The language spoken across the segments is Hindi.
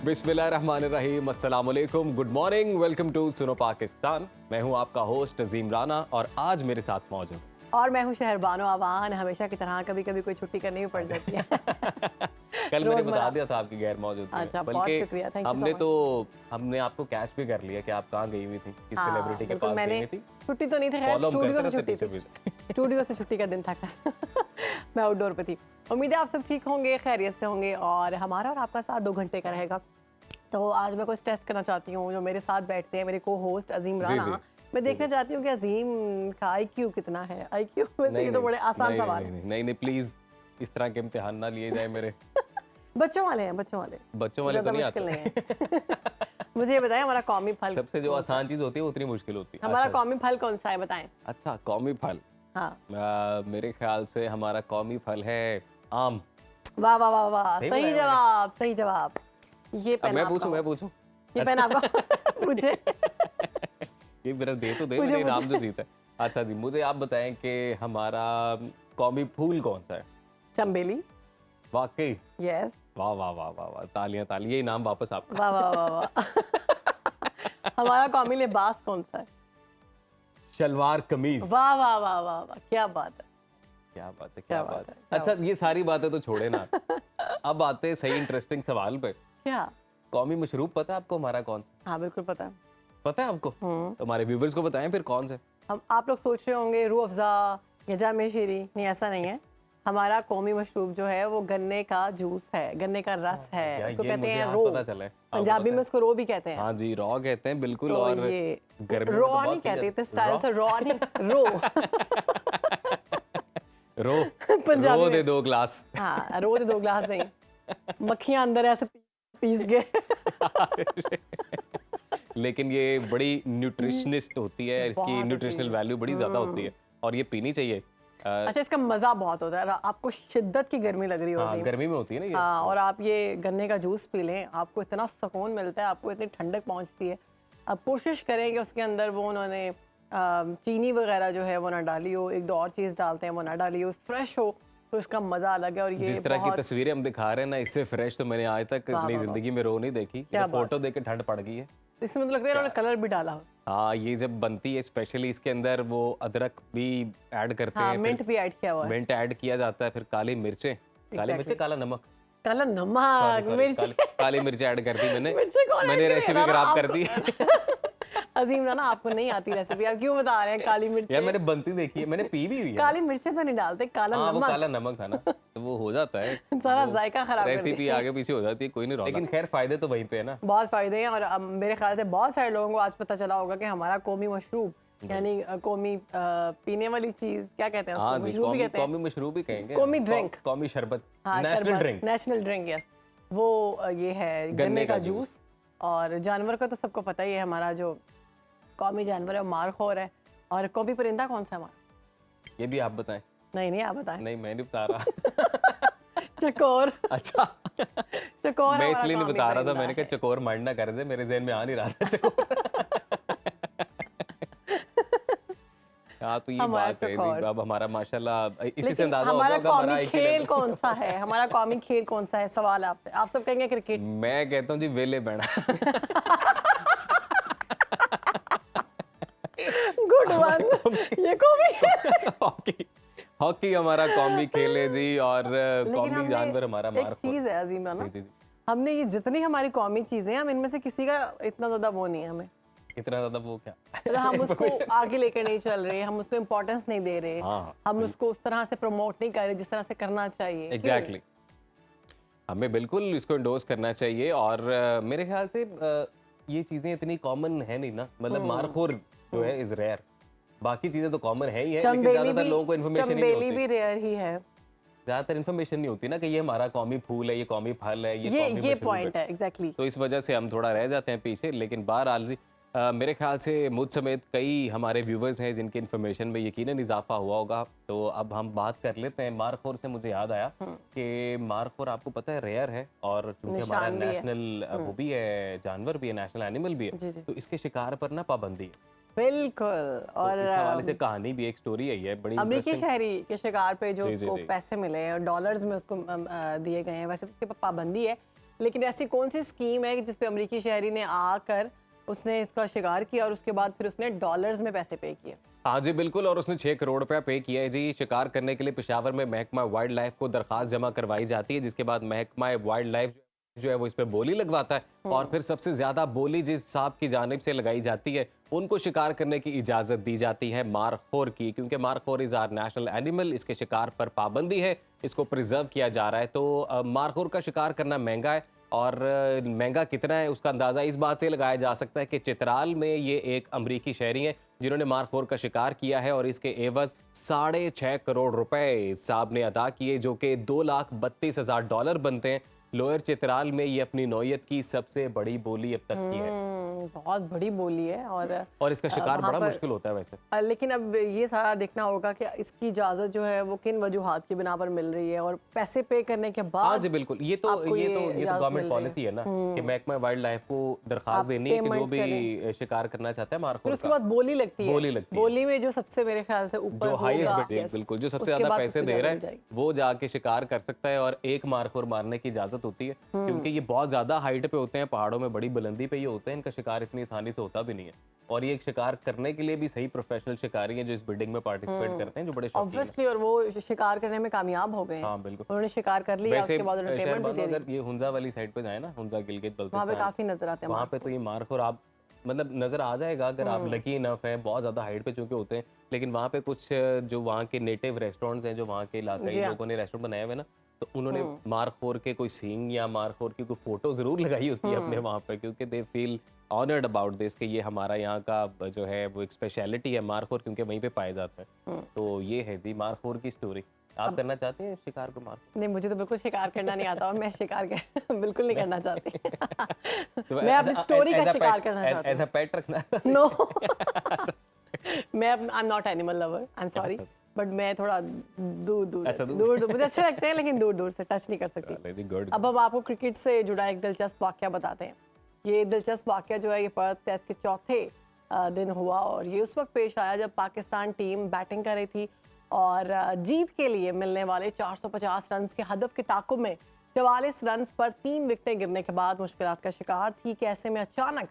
बिस्मिल्लाहिर्रहमानिर्रहीम, अस्सलाम वालेकुम, good morning, welcome to Suno Pakistan. मैं हूं आपका होस्ट अजीम राना और आज मेरे साथ मौजूद और मैं हूं शहरबानो आवान। हमेशा की तरह कभी कभी कोई छुट्टी करनी भी पड़ जाती है। कल मैंने बता दिया था आपकी गैर मौजूदगी में। अच्छा, बहुत बल्कि शुक्रिया, थैंक यू सो हमने मच। तो हमने आपको कैच भी कर लिया कि आप कहाँ गई हुई थी, किस हाँ, सेलिब्रिटी के बिल्कुल, पास गई मैंने हुई थी। छुट्टी तो नहीं थी, खैर फॉलो हम स्टूडियो करते से रहते छुट्टी पीछे थी। पीछे। स्टूडियो से छुट्टी का दिन था कल। मैं आउटडोर पे थी। उम्मीद है आप सब ठीक होंगे, खैरियत से होंगे और हमारा और आपका साथ 2 घंटे का रहेगा। तो आज मैं कुछ टेस्ट करना चाहती हूँ। जो मेरे साथ बैठते हैं मेरे को होस्ट अजीम जी, राना, मैं देखना चाहती हूँ कि अजीम का आईक्यू कितना है। आईक्यू वैसे ये तो बड़े आसान सवाल है। नहीं, प्लीज इस तरह के इम्तिहान ना लिए जाए मेरे। बच्चों वाले हैं, बच्चों वाले तो ज्यादा नहीं मुश्किल आते। नहीं है। मुझे ये बताएं, हमारा कौमी फल सबसे जो कौन सा आसान चीज होती है उतनी मुश्किल होती है? है। हमारा अच्छा, कौमी फल कौन सा है, बताएं। अच्छा, कौमी फल। हाँ, मेरे ख्याल से हमारा कौमी फल है आम। वाह वाह वाह वाह, सही सही बताया जवाब, सही जवाब। ये अब पेन मैं आपका हो। पूछूं। ये पेन आपका। मुझे ये मेरा दे तो दे, मुझे- मेरे इनाम मुझे- जो जीता है। अच्छा जी, मुझे आप बताएं कि हमारा कौमी फूल कौन सा है। चंबेली। वाकई, यस। वाह वाह वाह वाह वाह, तालियां तालियां, ये इनाम वापस आपका। वाह वाह वाह वाह। हमारा कौमी लिबास कौन सा है? शलवार कमीज। वाह वाह वाह वाह वाह, क्या बात है। क्या बात है, क्या क्या बात बात है, है। क्या अच्छा, ये सारी बातें तो छोड़े ना। अब आते हैं सही इंटरेस्टिंग सवाल पे। क्या? कौमी मशरूब पता है आपको हमारा कौन सा? हाँ, बिल्कुल पता है। पता है आपको? तो हमारे व्यूवर्स को बताएं फिर कौन सा है? आप लोग सोच रहे होंगे रूह अफ़ज़ा या जामे शीरी, नहीं ऐसा नहीं है। हमारा कौमी मशरूब जो है वो गन्ने का जूस है, गन्ने का रस है। यार, उसको ये कहते मुझे हैं आज रो। पता चला है। आपको पंजाबी पता में है? उसको रो भी कहते हैं। हाँ जी, रॉ कहते हैं बिल्कुल। तो और ये गर्मियों में रॉ तो बहुत नहीं पी कहते, जाते इतने स्टाइल से रॉ नहीं, रो। रो पंजाबी रो में। दे 2 ग्लास। हाँ, रो दे 2 ग्लास नहीं, मक्खियां अंदर ऐसे पीस गए। लेकिन ये बड़ी न्यूट्रिशनिस्ट होती है, इसकी बहुत न्यूट्रिशनल अच्छी। वैल्यू बड़ी ज्यादा होती है और ये पीनी चाहिए। अच्छा, इसका मजा बहुत होता है। आपको शिद्दत की गर्मी लग रही हो हाँ, ज़ीम। गर्मी में होती है ना ये। हाँ, और आप ये गन्ने का जूस पी लें, आपको इतना सुकून मिलता है, आपको इतनी ठंडक पहुंचती है। अब कोशिश करें कि उसके अंदर वो उन्होंने चीनी वगैरह जो है वो ना डाली हो, 1-2 और चीज़ डालते हैं वो ना डाली हो, फ्रेश हो, तो इसका मज़ा अलग है। और ये जिस तरह की बहुत तस्वीरें हम दिखा रहे हैं ना, इससे फ्रेश तो मैंने आज तक वाह, अपनी वाह, वाह। जिंदगी में रो नहीं देखी। क्या तो फोटो देख के ठंड पड़ गई है। इसमें तो लगता है इन्होंने कलर भी डाला हो। हाँ, ये जब बनती है स्पेशली इसके अंदर वो अदरक भी ऐड करते हाँ, हैं, मिंट भी ऐड किया हुआ है। मिंट ऐड किया जाता है, फिर काली मिर्चें, काली मिर्चें, काला नमक, काला सॉरी नमक, सॉरी, मिर्ची। काली मिर्चें ऐड कर दी मैंने। मिर्ची कौन मैंने ऐड रेसिपी करेगा? खराब कर दी। अजीम राना, आपको नहीं आती रेसिपी, आप क्यों बता रहे हैं काली यार, मिर्ची? मैंने बनती देखी है, मैंने पी भी हुई है। काली मिर्चें तो नहीं डालते, काला हाँ, वो नमक। काला नमक था ना, तो वो हो जाता है। सारा वो जायका खराब कर रेसिपी दिया। आगे पीछे हो जाती है, कोई नहीं रहा। लेकिन खैर, फायदे तो वहीं पे है ना। बहुत फायदे हैं और मेरे ख्याल से बहुत सारे लोगों को आज पता चला होगा कि हमारा कौमी मशरूब यानी कौमी पीने वाली चीज क्या कहते हैं हाँ उसको? जी, मशरूब ही कहते हैं। कौमी मशरूब ही कहेंगे। कौमी ड्रिंक। कौमी शरबत, हाँ, national drink. National drink, yes. वो ये है गन्ने का जूस। और जानवर का तो सबको पता ही है, हमारा जो कौमी जानवर है मारखोर है। और कौमी परिंदा कौन सा हमारा? ये भी आप बताएं। नहीं, आप बताएं। नहीं, मैं नहीं बता रहा। चकोर। अच्छा, चकोर मैं हमारा इसलिए नहीं कौमी बता रहा था, परिंदा मैंने कहा है। चकोर माइंड ना कर दे, मेरे ज़हन में आ नहीं रहा था चकोर। हाँ, तो ये हमारा बात है जी। चकोर। अब हमारा माशाल्लाह इसी से लेकिन अंदाजा हमारा होगा हमारा कौमी IQ खेल लेवल। कौन सा है? हमारा कौमी खेल कौन सा है? सवाल आपसे। आप सब कहेंगे क्रिकेट। मैं कहता हूँ जी वेले बहना। Good one. ये कौमी हॉकी, हॉकी हमारा कौमी खेल है जी। और लेकिन कौमी हमने जानवर हमारा एक मारखोर। चीज है अजीम राना, जी जी जी, हमने ये जितनी हमारी कौमी चीजें हैं, हम इनमें से किसी का इतना ज्यादा वो नहीं है हमें। इतना ज्यादा वो क्या। मतलब हम उसको आगे लेकर नहीं चल रहे, हम उसको इम्पोर्टेंस नहीं दे रहे, हाँ, हम उसको उस तरह से प्रमोट नहीं कर रहे जिस तरह से करना चाहिए। एग्जैक्टली हमें बिल्कुल इसको इंडोर्स करना चाहिए। और मेरे ख्याल से ये चीजें इतनी कॉमन है नहीं ना, मतलब मारखोर जो है इज रेयर। बाकी चीजें तो कॉमन है ही है, लेकिन ज्यादातर लोगों को इन्फॉर्मेशन ही नहीं चंबेली होती। भी रेयर ही है। ज्यादातर इन्फॉर्मेशन नहीं होती ना कि ये हमारा कौमी फूल है, ये कौमी फल है, ये कौमी ये मशरूब पॉइंट है एग्जैक्टली। तो इस वजह से हम थोड़ा रह जाते हैं पीछे। लेकिन बहरहाल जी, मेरे ख्याल से मुझ समेत कई हमारे व्यूवर्स हैं जिनकी इन्फॉर्मेशन में यकीनन इजाफा हुआ होगा। तो अब हम बात कर लेते हैं मारखोर से। मुझे याद आया कि मारखोर आपको पता है रेयर है, और चूंकि हमारा निशान भी है। नेशनल वो भी है, जानवर भी है, नेशनल एनिमल भी जी, है, जी। तो इसके शिकार पर ना पाबंदी है। बिल्कुल। तो और इस हवाले से कहानी भी, एक स्टोरी है ये बड़ी अमेरिकी इंटरेस्टिंग। शहरी के शिकार पे जो जी, जी, उसको जी। पैसे मिले हैं और डॉलर्स में उसको दिए गए हैं, वैसे तो उसके पर पाबंदी है, लेकिन ऐसी कौन सी स्कीम है जिस पे अमेरिकी शहरी ने आकर उसने इसका शिकार किया और उसके बाद फिर उसने डॉलर्स में पैसे पे किए? हाँ जी बिल्कुल, और उसने 6 करोड़ रुपया पे किया है जी। शिकार करने के लिए पेशावर में महकमा वाइल्ड लाइफ को दरखास्त जमा करवाई जाती है, जिसके बाद महकमा वाइल्ड लाइफ जो है वो इस पे बोली लगवाता है और फिर सबसे ज्यादा बोली जिस साहब की जानिब से लगाई जाती है उनको शिकार करने की इजाजत दी जाती है मारखोर की, क्योंकि markhor is our national animal. इसके शिकार पर पाबंदी है, इसको प्रिजर्व किया जा रहा है। तो मारखोर का शिकार करना महंगा है, और महंगा कितना है उसका अंदाज़ा इस बात से लगाया जा सकता है कि चित्राल में ये एक अमरीकी शहरी हैं जिन्होंने मारखोर का शिकार किया है और इसके एवज 6.5 करोड़ रुपए साहब ने अदा किए, जो कि $2,32,000 बनते हैं। लोअर चित्राल में ये अपनी नौयत की सबसे बड़ी बोली अब तक की है बहुत बड़ी बोली है। और इसका शिकार वहाँ बड़ा पर- मुश्किल होता है वैसे। लेकिन अब ये सारा देखना होगा कि इसकी इजाज़त जो है वो किन वजूहात की बिना पर मिल रही है और पैसे पे करने के हाँ बाद जी बिल्कुल, ये तो आपको ये गवर्नमेंट इजाज़त मिल रही पॉलिसी है ना कि महकमा वाइल्ड लाइफ को दरखास्त आप देनी है कि जो पेमेंट भी शिकार करना चाहता है फिर मारखोर उसके का, बाद बोली लगती है। बोली लगती है। बोली में जो सबसे मेरे ख्याल से ऊपर जो हाईएस्ट होगा, बिड, yes, बिल्कुल जो सबसे उसके ज्यादा बाद पैसे उसको दे रहा इजाज़त है मिल वो जाके शिकार कर सकता है, और एक मारखोर मारने की इजाजत होती है क्योंकि ये बहुत ज्यादा हाइट पे होते हैं, पहाड़ों में बड़ी बुलंदी पे ये होते हैं, इनका शिकार इतनी आसानी से होता भी नहीं है। और ये एक शिकार करने के लिए भी सही प्रोफेशनल शिकारी हैं जो इस बिल्डिंग में पार्टिसिपेट करते हैं, जो बड़े शौकीन हैं। ऑब्वियसली, और वो शिकार करने में कामयाब हो गए हैं। हाँ बिल्कुल। उन्होंने शिकार कर लिया, वैसे उसके बाद उन्होंने शहर पेमेंट भी बानो दे दी। अगर ये हुंजा वाली साइड पे जाए ना, हुंजा गिलगित वहाँ पे बल्तिस्तान, काफी नजर आते हैं वहाँ पे तो ये मारखोर आप मतलब नजर आ जाएगा अगर आप लकी इनफ है, बहुत ज्यादा हाइट पे चूंकि होते हैं। लेकिन वहाँ पे कुछ जो वहाँ के नेटिव रेस्टोरेंट्स हैं, जो वहाँ के इलाकाई जी हाँ। लोगों ने रेस्टोरेंट बनाए हुए ना, तो उन्होंने मारखोर के कोई सींग या मारखोर की कोई फोटो जरूर लगाई होती है अपने वहाँ पे, क्योंकि they feel honoured about this कि ये हमारा यहाँ का जो है वो एक स्पेशलिटी है मारखोर, क्योंकि वहीं पे पाया जाता है। तो ये है जी मारखोर की स्टोरी। आप करना चाहते हैं शिकार को मार? नहीं, मुझे तो बिल्कुल शिकार करना नहीं आता और मैं शिकार बिल्कुल नहीं करना चाहती। तो मैं अपनी स्टोरी का शिकार करना चाहती एज अ पेट रखना हूँ। नो, मैं I am not animal lover, I am sorry, but मैं थोड़ा दूर दूर अच्छा, दूर। दूर दूर मुझे अच्छे लगते हैं लेकिन दूर दूर से टच नहीं कर सकती। Very good. अब हम आपको क्रिकेट से जुड़ा एक दिलचस्प वाकया बताते हैं। ये दिलचस्प वाकया जो है ये पर्थ टेस्ट के चौथे दिन हुआ और ये उस वक्त पेश आया जब पाकिस्तान टीम बैटिंग कर रही थी और जीत के लिए मिलने वाले 450 रन के हदफ के ताक़ुब में 44 रन पर 3 विकेटें गिरने के बाद मुश्किलात का शिकार थी कि ऐसे में अचानक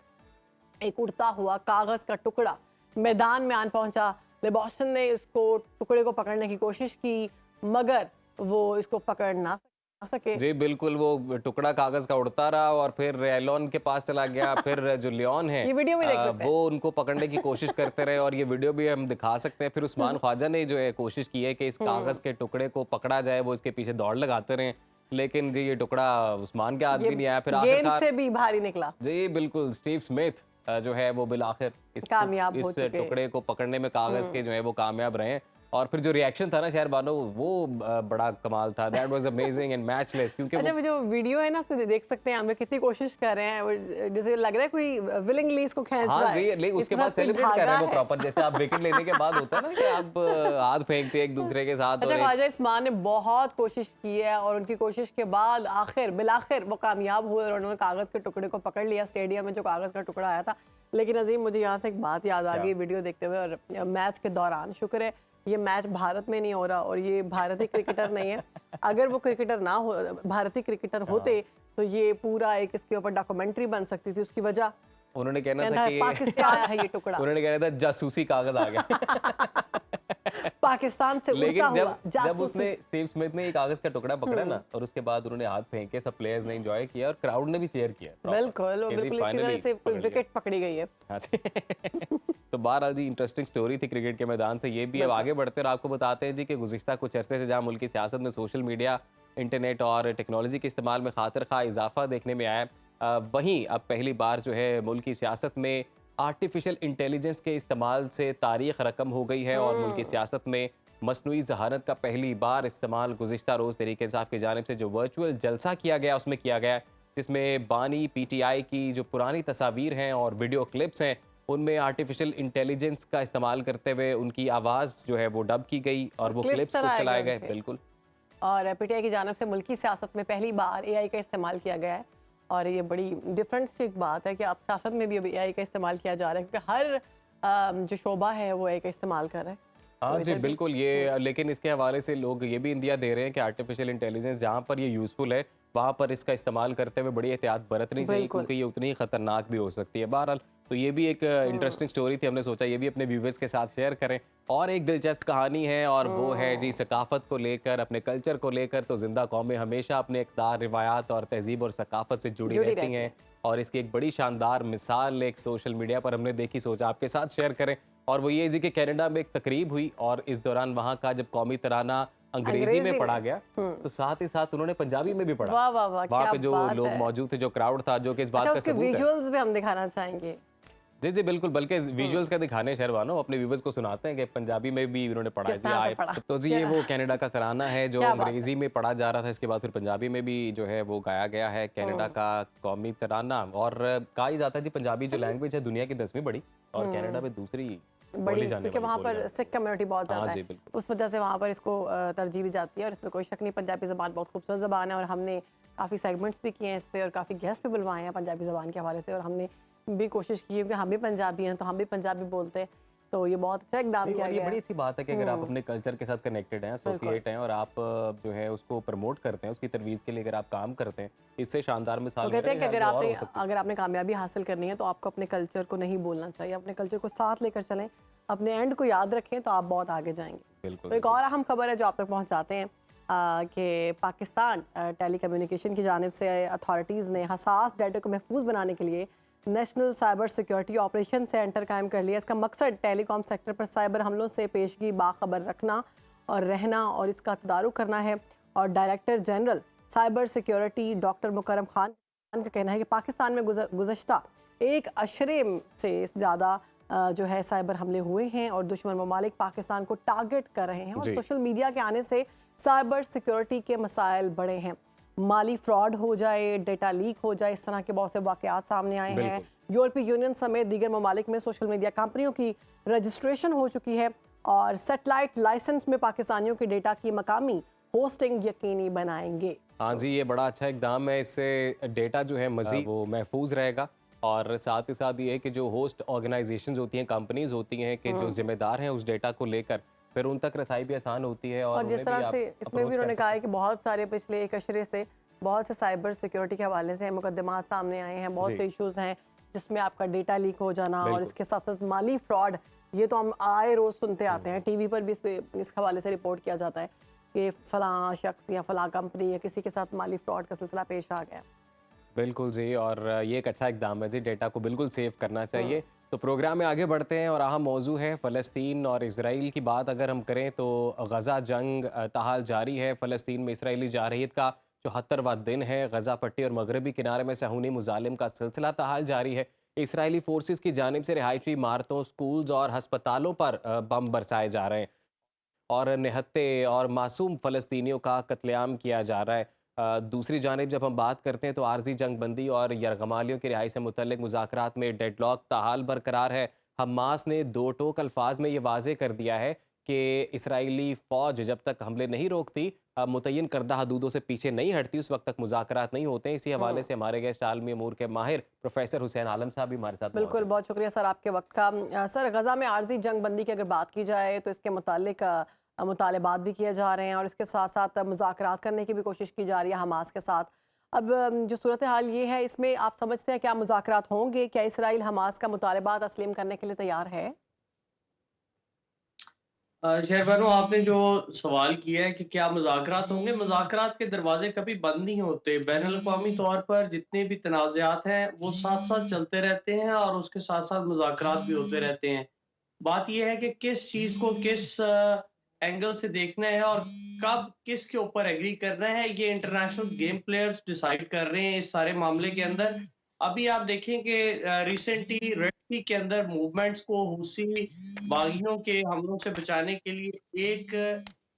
एक उड़ता हुआ कागज़ का टुकड़ा मैदान में आन पहुंचा। लिबॉसन ने इसको टुकड़े को पकड़ने की कोशिश की मगर वो इसको पकड़ ना सके। जी बिल्कुल, वो टुकड़ा कागज का उड़ता रहा और फिर रेलोन के पास चला गया। फिर जो लियोन है ये वीडियो भी देख सकते हैं। वो उनको पकड़ने की कोशिश करते रहे और ये वीडियो भी हम दिखा सकते हैं। फिर उस्मान ख्वाजा ने जो है कोशिश की है कि इस कागज के टुकड़े को पकड़ा जाए, वो इसके पीछे दौड़ लगाते रहे, लेकिन जी ये टुकड़ा उस्मान के हाथ भी नहीं आया। फिर गेंद आखिरकार से भी भारी निकला। जी बिल्कुल, स्टीव स्मिथ जो है वो बिलाखिर कामयाब हो इस चुके। टुकड़े को पकड़ने में कागज के जो है वो कामयाब रहे। और फिर जो रिएक्शन था ना शहर बानो, वो बड़ा कमाल था। That was amazing and matchless, क्योंकि अच्छा, वो जो वीडियो है ना उसमें देख सकते हैं हमें कितनी कोशिश कर रहे हैं, जैसे लग रहा है कोई विलिंगली इसको खींच रहा हाँ है। जी, लेकिन उसके बाद सेलिब्रेट कर रहे हैं वो प्रॉपर, जैसे आप विकेट लेने के बाद होता है ना कि आप हाथ फेंकते हैं एक दूसरे के साथ। अच्छा, ख्वाजा इस्मान ने बहुत कोशिश की है और उनकी कोशिश के बाद बिलाखिर वो कामयाब हुए और उन्होंने कागज़ के टुकड़े को पकड़ लिया स्टेडियम में जो कागज़ का टुकड़ा आया था। लेकिन अजीम, मुझे यहाँ से एक बात याद आ गई वीडियो देखते हुए और मैच के दौरान। शुक्र है ये मैच भारत में नहीं हो रहा और ये भारतीय क्रिकेटर नहीं है। अगर वो क्रिकेटर ना हो, भारतीय क्रिकेटर होते तो ये पूरा एक इसके ऊपर डॉक्यूमेंट्री बन सकती थी। उसकी वजह उन्होंने कहना था कि पाकिस्तान आया है ये टुकड़ा, उन्होंने कहना था जासूसी कागज आ गया। पाकिस्तान से उड़ता लेकिन हुआ जब जासूसी। उसने स्टीव स्मिथ ने ये कागज का टुकड़ा पकड़ा ना और उसके बाद उन्होंने हाथ फेंके, सब प्लेयर्स ने एंजॉय किया और क्राउड ने भी चीयर किया proper। बिल्कुल, कि बिल्कुल इसी finally तरह से पकड़ लिया। विकेट पकड़ी गई है। हाँ जी। तो बहरहाल जी इंटरेस्टिंग स्टोरी थी क्रिकेट के मैदान से ये भी। अब आगे बढ़ते और आपको बताते हैं जी कि गुज़िश्ता कुछ अरसे से जहाँ मुल्क की सियासत में सोशल मीडिया, इंटरनेट और टेक्नोलॉजी के इस्तेमाल में खातिर खा इजाफा देखने में आया, वहीं अब पहली बार जो है मुल्क की सियासत में आर्टिफिशियल इंटेलिजेंस के इस्तेमाल से तारीख रकम हो गई है और मुल्क की सियासत में मसनूई जहानत का पहली बार इस्तेमाल गुज़िश्ता रोज़ तहरीक इंसाफ की जानिब से जो वर्चुअल जलसा किया गया उसमें किया गया, जिसमें बानी PTI की जो पुरानी तस्वीर हैं और वीडियो क्लिप्स हैं उनमें आर्टिफिशियल इंटेलिजेंस का इस्तेमाल करते हुए उनकी आवाज़ जो है वो डब की गई और वो Clips क्लिप्स चलाए को चलाए गए गए। उनके। बिल्कुल। और PTI की जानिब से मुल्की सियासत में पहली बार AI का इस्तेमाल किया गया है और ये बड़ी डिफरेंट सी बात है कि अब सियासत में भी अब AI का इस्तेमाल किया जा रहा है, क्योंकि हर जो शोबा है वो AI का इस्तेमाल कर रहा है। हाँ जी बिल्कुल, ये लेकिन इसके हवाले से लोग ये भी इंदिया दे रहे हैं कि आर्टिफिशियल इंटेलिजेंस जहाँ पर ये यूज़फुल है वहाँ पर इसका इस्तेमाल करते हुए बड़ी एहतियात बरतनी चाहिए, बिल्कुल। क्योंकि ये उतनी ही खतरनाक भी हो सकती है। बहरहाल, तो ये भी एक इंटरेस्टिंग स्टोरी थी, हमने सोचा ये भी अपने व्यूवर्स के साथ शेयर करें। और एक दिलचस्प कहानी है, और वो है जी सकाफ़त को लेकर, अपने कल्चर को लेकर। तो ज़िंदा कौमें हमेशा अपने इक़्तिदार, रिवायात और तहज़ीब और सकाफ़त से जुड़ी जुड़ी रहती रहती हैं। हैं। और इसकी एक बड़ी शानदार मिसाल एक सोशल मीडिया पर हमने देखी, सोचा आपके साथ शेयर करें। और वो ये जी कि कनाडा में एक तकरीब हुई, और इस दौरान वहाँ का जब कौमी तराना अंग्रेज़ी में अंग्रेजी पढ़ा में। गया, तो साथ ही साथ उन्होंने पंजाबी में भी पढ़ा। वाह वाह वाह, वहाँ क्या पे जो बात लोग है। मौजूद थे, जो क्राउड था, जो कि इस बात अच्छा, का उसके सबूत है। विजुअल्स भी हम दिखाना चाहेंगे। जी, जी, बिल्कुल, बल्कि विजुअल्स का दिखाने शहरवानो, अपने व्यूवर्स को सुनाते हैं कि पंजाबी में भी उन्होंने पढ़ा है। किस जी, तरह से आए। पढ़ा? तो जी, ये वो कनाडा का तराना है जो क्या बात है। अंग्रेज़ी में पढ़ा जा रहा था, इसके बाद फिर पंजाबी में भी जो है वो गाया गया है कनाडा का कौमी तराना। और कहा ही जाता है जी, पंजाबी जो लैंग्वेज है दुनिया की 10वीं बड़ी, और कनाडा में दूसरी बड़ी, बोली जाने क्योंकि वाली, वहाँ बोली पर जाने सिख कम्युनिटी बहुत वाली। हाँ ज़्यादा जी, है, बिल्कुल। उस वजह से वहाँ पर इसको तरजीह दी जाती है। और इसमें कोई शक नहीं, पंजाबी ज़बान बहुत खूबसूरत ज़बान है, और हमने काफ़ी सेगमेंट्स भी किए हैं इस पे, और काफ़ी गेस्ट भी बुलवाए हैं पंजाबी ज़बान के हवाले से। और हमने भी कोशिश की है कि हम भी पंजाबी हैं, तो हम भी पंजाबी बोलते हैं, तो ये बहुत अच्छा इकदाम नहीं, किया और ये गया बड़ी है। अच्छी बात है कि अगर आप अपने कल्चर के साथ कनेक्टेड हैं, एसोसिएट हैं, और आप जो है उसको प्रमोट करते हैं, उसकी तरवीज़ के लिए अगर आप काम करते हैं, इससे शानदार वो मिसाल कहते हैं कि मेरे ख्याल से और हो सकती है। अगर आपने कामयाबी हासिल करनी है, तो आपको अपने कल्चर को नहीं भूलना चाहिए, अपने कल्चर को साथ लेकर चलें, अपने एंड को याद रखें, तो आप बहुत आगे जाएंगे। बिल्कुल, तो एक और अहम खबर है जो आप तक पहुंचाते हैं कि पाकिस्तान टेली कम्युनिकेशन की जानिब से अथॉरिटीज़ ने हसास डाटा को महफूज बनाने के लिए national cyber security operation centre कायम कर लिया। इसका मकसद टेलीकॉम सेक्टर पर साइबर हमलों से पेशगी बाखबर रखना और रहना, और इसका तदारुक करना है। और director general cyber security doctor Mukarram Khan का कहना है कि पाकिस्तान में गुज़श्ता एक अशरे से ज़्यादा जो है साइबर हमले हुए हैं, और दुश्मन ममालिक पाकिस्तान को टारगेट कर रहे हैं। और जी। सोशल मीडिया के आने से साइबर सिक्योरिटी के मसाइल बढ़े हैं। माली फ्रॉड हो जाए, डेटा लीक हो जाए, इस तरह के बहुत से वाक़यात सामने आए हैं। बिल्कुल। यूरोपीय यूनियन समेत दीगर ममालिक में सोशल मीडिया कंपनियों की रजिस्ट्रेशन हो चुकी है, और सेटेलाइट लाइसेंस में पाकिस्तानियों के डेटा की मकामी होस्टिंग यकीनी बनाएंगे। हाँ जी, ये बड़ा अच्छा इकदाम है। इससे डेटा जो है मज़ीद वो महफूज रहेगा, और साथ ही साथ ये है कि जो होस्ट ऑर्गेनाइजेशंस होती हैं, कंपनीज होती हैं, कि जो जिम्मेदार हैं उस डेटा को लेकर, फिर उन तक रसाई भी आसान होती है। और और जिस उन्हें भी तरह आप से इसमें अप्रोच भी कर उन्होंने सकते कहा हैं। है कि बहुत सारे पिछले एक अशरे से बहुत से साइबर सिक्योरिटी के हवाले से मुकदमात सामने आए हैं, बहुत जी। से इश्यूज हैं जिसमें आपका डेटा लीक हो जाना, और बिल्कुल। इसके साथ साथ माली फ्रॉड, ये तो हम आए रोज़ सुनते आते हैं, टीवी पर भी इस हवाले से रिपोर्ट किया जाता है कि फ़लाँ शख्स या फ़लाँ कंपनी या किसी के साथ माली फ्रॉड का सिलसिला पेश आ गया। बिल्कुल जी, और ये एक अच्छा इकदाम है जी, डेटा को बिल्कुल सेव करना चाहिए। तो प्रोग्राम में आगे बढ़ते हैं, और अहम मौजू है फ़लस्तीन और इजराइल की बात अगर हम करें तो गज़ा जंग ताहाल जारी है। फ़लस्तीन में इसराइली जारहियत का 74वां दिन है। गज़ा पट्टी और मगरबी किनारे में सहूनी मुजालिम का सिलसिला ताहाल जारी है। इसराइली फोर्सेस की जानिब से रिहायशी इमारतों, स्कूल्स और हस्पतालों पर बम बरसाए जा रहे हैं, और निहत्ते और मासूम फ़लस्तीनियों का कत्लेआम किया जा रहा है। दूसरी जानिब जब हम बात करते हैं तो आर्जी जंग बंदी और यरगमालियों की रिहाई से मुतल्लिक मुज़ाकरात में डेडलॉक ताहाल बरकरार है। हमास ने दो टोक अल्फाज में ये वाज़े कर दिया है कि इसराइली फ़ौज जब तक हमले नहीं रोकती, मुतय्यन करदा हदूदों से पीछे नहीं हटती, उस वक्त तक मुज़ाकरात नहीं होते हैं। इसी हवाले से हमारे गेस्ट आलमी अमूर के माहिर प्रोफेसर हुसैन आलम साहब भी हमारे साथ मौजूद बिल्कुल, हैं। बहुत शुक्रिया सर आपके वक्त का। सर, गज़ा में आर्जी जंग बंदी की अगर बात की जाए तो इसके मुतालिक मुतालबात भी किए जा रहे हैं, और इसके साथ साथ मुज़ाकरात करने की भी कोशिश की जा रही है हमास के साथ। अब जो सूरत हाल ये है, इसमें आप समझते हैं क्या मुज़ाकरात होंगे? क्या इसराइल हमास का मुतालबात तस्लीम करने के लिए तैयार है? शहरबानो, आपने जो सवाल किया है कि क्या मुज़ाकरात होंगे, मुज़ाकरात के दरवाजे कभी बंद नहीं होते। बैनुल-अक़वामी तौर पर जितने भी तनाज़ात हैं वो साथ-साथ चलते रहते हैं, और उसके साथ-साथ मुज़ाकरात भी होते रहते हैं। बात ये है कि किस चीज़ को किस एंगल से देखना है और कब किसके ऊपर एग्री करना है, ये इंटरनेशनल गेम प्लेयर्स डिसाइड कर रहे हैं इस सारे मामले के अंदर। अभी आप देखें कि रिसेंटली रेड सी के अंदर मूवमेंट्स को हूसी बागियों के हमलों से बचाने के लिए एक